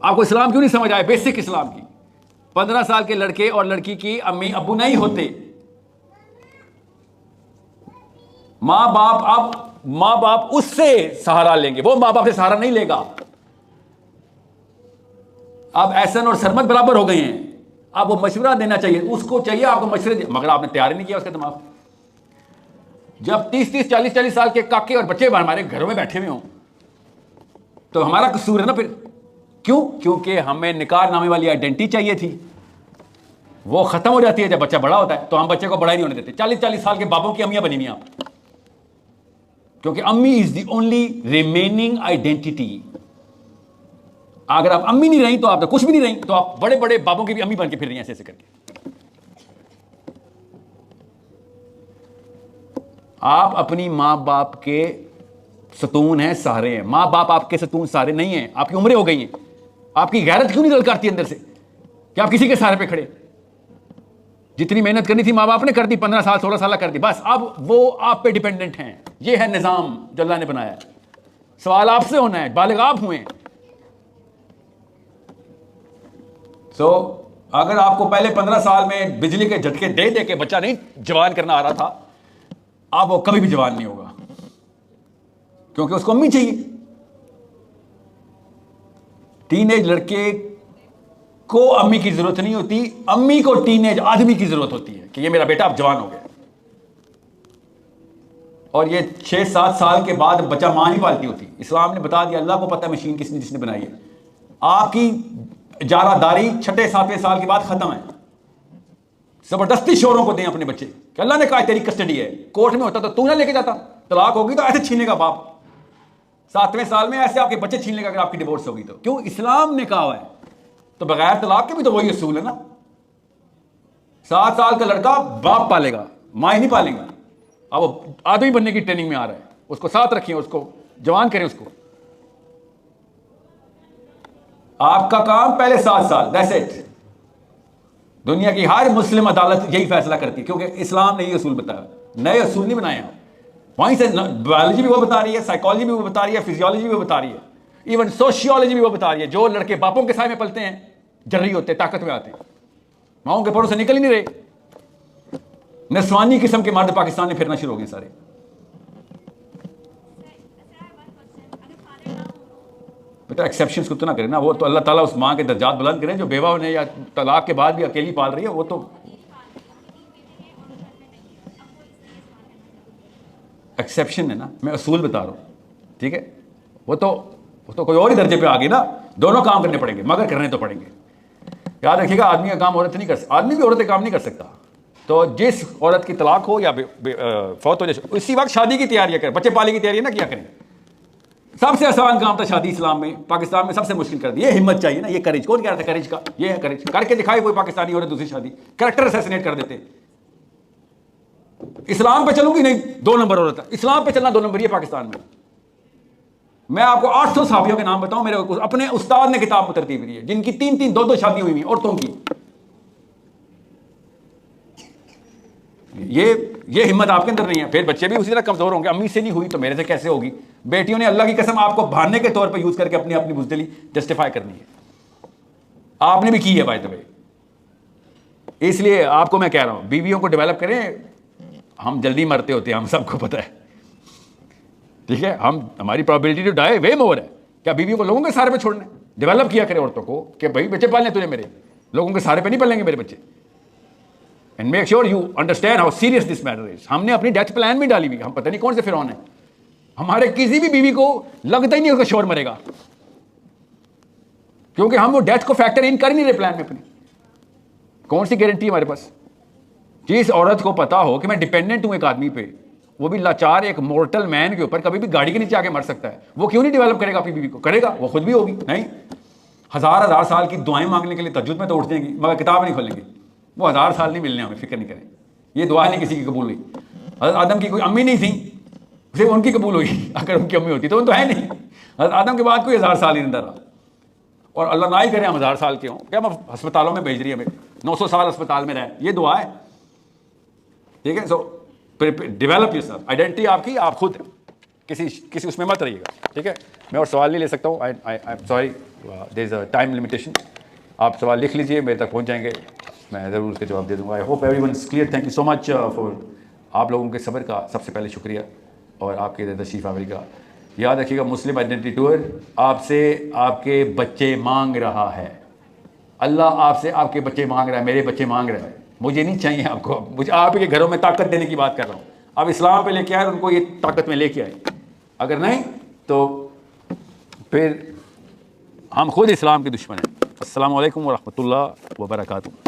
आपको इस्लाम क्यों नहीं समझ आया? बेसिक इस्लाम की। 15 साल के लड़के और लड़की की अम्मी अब्बू नहीं होते। माँ बाप उससे सहारा लेंगे, वो माँ बाप से सहारा नहीं लेगा। अब एहसन और सरमत बराबर हो गए हैं, आप वो मशवरा देना चाहिए, उसको चाहिए आपको मशवरे, मगर आपने तैयार नहीं किया उसका दिमाग। जब 30-30, 40-40 साल के काके और बच्चे हमारे घरों में बैठे हुए हों तो हमारा कसूर है ना फिर। क्यों? क्योंकि हमें निकारनामे वाली आइडेंटिटी चाहिए थी, वो खत्म हो जाती है जब बच्चा बड़ा होता है। तो हम बच्चे को बड़ा ही नहीं होने देते। 40-40 साल के बाबों की अम्मियां बनी हुई आप। क्योंकि अम्मी is the only remaining identity. अगर आप अम्मी नहीं रही तो आप तो कुछ भी नहीं रही, तो आप बड़े बड़े बाबों की भी अम्मी बन के फिर रही हैं ऐसे करके। आप अपनी माँ बाप के सतून हैं, सहारे हैं। माँ बाप आपके सतून सहारे नहीं हैं, आपकी उम्रें हो गई हैं। आपकी गैरत क्यों नहीं ललकारती अंदर से कि आप किसी के सहारे पे खड़े? जितनी मेहनत करनी थी माँ बाप ने कर दी, 15 साल 16 साल कर दी, बस अब वो आप पे डिपेंडेंट हैं। ये है निजाम जो अल्लाह ने बनाया। सवाल आपसे होना है, बालिग आप हुए। सो अगर आपको पहले 15 साल में बिजली के झटके दे दे के बच्चा नहीं जवान करना आ रहा था, आप वो कभी भी जवान नहीं होगा, क्योंकि उसको अम्मी चाहिए। टीनेज लड़के को अम्मी की जरूरत नहीं होती, अम्मी को टीनेज आदमी की जरूरत होती है कि ये मेरा बेटा अब जवान हो गया। और ये 6-7 साल के बाद बच्चा मां नहीं पालती होती। इस्लाम ने बता दिया, अल्लाह को पता है मशीन किसने जिसने बनाई है। आपकी इजारादारी 6-7वें साल के बाद खत्म है। जबरदस्ती शोरों को दें अपने बच्चे कि अल्लाह ने कहा तेरी कस्टडी है। कोर्ट में होता तो तू ना लेके जाता, तलाक होगी तो ऐसे छीनेगा बाप। 7वें साल में ऐसे आपके बच्चे छीन लेगा अगर आपकी डिवोर्स होगी तो। क्यों? इस्लाम ने कहा है। तो बगैर तलाक के भी तो वही असूल है ना। 7 साल का लड़का बाप पालेगा, मां ही नहीं पालेंगे। अब वो आदमी बनने की ट्रेनिंग में आ रहा है, उसको साथ रखिए, उसको जवान करें। उसको आपका काम पहले 7 साल, दैट्स इट। दुनिया की हर मुस्लिम अदालत यही फैसला करती है, क्योंकि इस्लाम ने ये असूल बताया, नए असूल नहीं बनाए हैं। वहीं से बायोलॉजी भी वो बता रही है, साइकोलॉजी भी वो बता रही है, फिजियोलॉजी भी वो बता रही है, इवन सोशियोलॉजी भी वो बता रही है। जो लड़के बापों के साए में पलते हैं, जर्री होते, ताकत में आते, माओं के परों से निकल ही नहीं रहे। नस्वानी किस्म के मर्द पाकिस्तान में फिरना शुरू हो गए सारे। बेटा एक्सेप्शंस को तो ना करें ना, वो तो अल्लाह ताला उस माँ के दर्जात बुलंद करें जो बेवा उन्हें या तलाक के बाद भी अकेली पाल रही है। वो तो एक्सेप्शन है ना, मैं असूल बता रहा हूँ, ठीक है। वो तो कोई और ही दर्जे पे आ गई ना। दोनों काम करने पड़ेंगे, मगर करने तो पड़ेंगे। याद रखिएगा, आदमी का काम औरत नहीं कर सकता, आदमी भी औरत का काम नहीं कर सकता। तो जिस औरत की तलाक हो या फौत हो जाए, उसी वक्त शादी की तैयारियां करें, बच्चे पालने की तैयारी ना किया करें। सबसे आसान काम था शादी इस्लाम में, पाकिस्तान में सबसे मुश्किल कर दी। ये हिम्मत चाहिए ना, ये करेज। कौन कह रहा था करेज का? ये है करेज। करके दिखाए कोई पाकिस्तानी औरत दूसरी शादी, कैरेक्टर असैसिनेट कर देते। इस्लाम पे चलूंगी नहीं, 2 नंबर औरत है। इस्लाम पे चलना 2 नंबर। ये पाकिस्तान में मैं आपको 800 साहबियों के नाम बताऊं, मेरे अपने उस्ताद ने किताब में तरतीब दी है, जिनकी 3-3 2-2 शादी हुई औरतों की। ये हिम्मत आपके अंदर नहीं है, फिर बच्चे भी उसी तरह कमजोर होंगे। अम्मी से नहीं हुई तो मेरे से कैसे होगी? बेटियों ने अल्लाह की कसम आपको बहाने के तौर पे यूज करके अपनी अपनी बुज़दिली जस्टिफाई करनी है। आपने भी की है बाय द वे। इसलिए आपको मैं कह रहा हूं, बीवियों को डेवलप करें। हम जल्दी मरते होते हैं, हम सबको पता है, ठीक है। हमारी प्रोबेबिलिटी टू डाई वे मोर है। क्या बीवियों को लोगों के सहारे पे छोड़ना है? डेवलप किया करें औरतों को कि भाई बच्चे पालने तुझे, मेरे लोगों के सहारे पे नहीं पलेंगे मेरे बच्चे। And make sure you understand how serious this matter is. हमने अपनी डेथ प्लान में डाली हुई, हम पता नहीं कौन से फिरौन है। हमारे किसी भी बीवी को लगता ही नहीं होगा शोर मरेगा, क्योंकि हम वो डेथ को फैक्टर इन कर नहीं रहे प्लान में अपने। कौन सी गारंटी हमारे पास? जिस औरत को पता हो कि मैं डिपेंडेंट हूं एक आदमी पे, वो भी लाचार एक मोर्टल मैन के ऊपर, कभी भी गाड़ी के नीचे आके मर सकता है, वो क्यों नहीं डेवलप करेगा अपनी बीवी को? करेगा, वो खुद भी होगी। नहीं, 1000 साल की दुआएं मांगने के लिए तहज्जुद में तो उठ जाएंगी, मगर किताब नहीं खोलेंगे। वो 1000 साल नहीं मिलने, हमें फिक्र नहीं करें। ये दुआ नहीं किसी की कबूल हुई। हज़रत आदम की कोई अम्मी नहीं थी, सिर्फ उनकी कबूल हुई। अगर उनकी अम्मी होती तो उन तो है नहीं। हज़रत आदम के बाद कोई 1000 साल ही नहीं रहा। और अल्लाह ना ही करे हम 1000 साल के हों। क्या हम अस्पतालों में भेज रही है हमें, 900 साल अस्पताल में रहे, ये दुआ है, ठीक है। सो डेवलप योरसेल्फ, आइडेंटिटी आपकी, आप खुद किसी उसमें मत रहिएगा, ठीक है। मैं और सवाल नहीं ले सकता हूँ, I am sorry, there is a time limitation. आप सवाल लिख लीजिए, मेरे तक पहुँच जाएंगे, मैं ज़रूर उसके जवाब दे दूँगा। I hope everyone is clear. Thank you so much for आप लोगों के सब्र का सबसे पहले शुक्रिया, और आपके तशरीफ़ आवरी का। याद रखिएगा, मुस्लिम आइडेंटिटी टूर आपसे आपके बच्चे मांग रहा है। अल्लाह आपसे आपके बच्चे मांग रहा है, मेरे बच्चे मांग रहे हैं। मुझे नहीं चाहिए आपको, मुझे आप के घरों में ताकत देने की बात कर रहा हूँ। अब इस्लाम पे लेके आए, उनको ये ताकत में लेके आए। अगर नहीं तो फिर हम खुद इस्लाम के दुश्मन हैं। अस्सलामु अलैकुम व रहमतुल्लाह व बरकातुहू।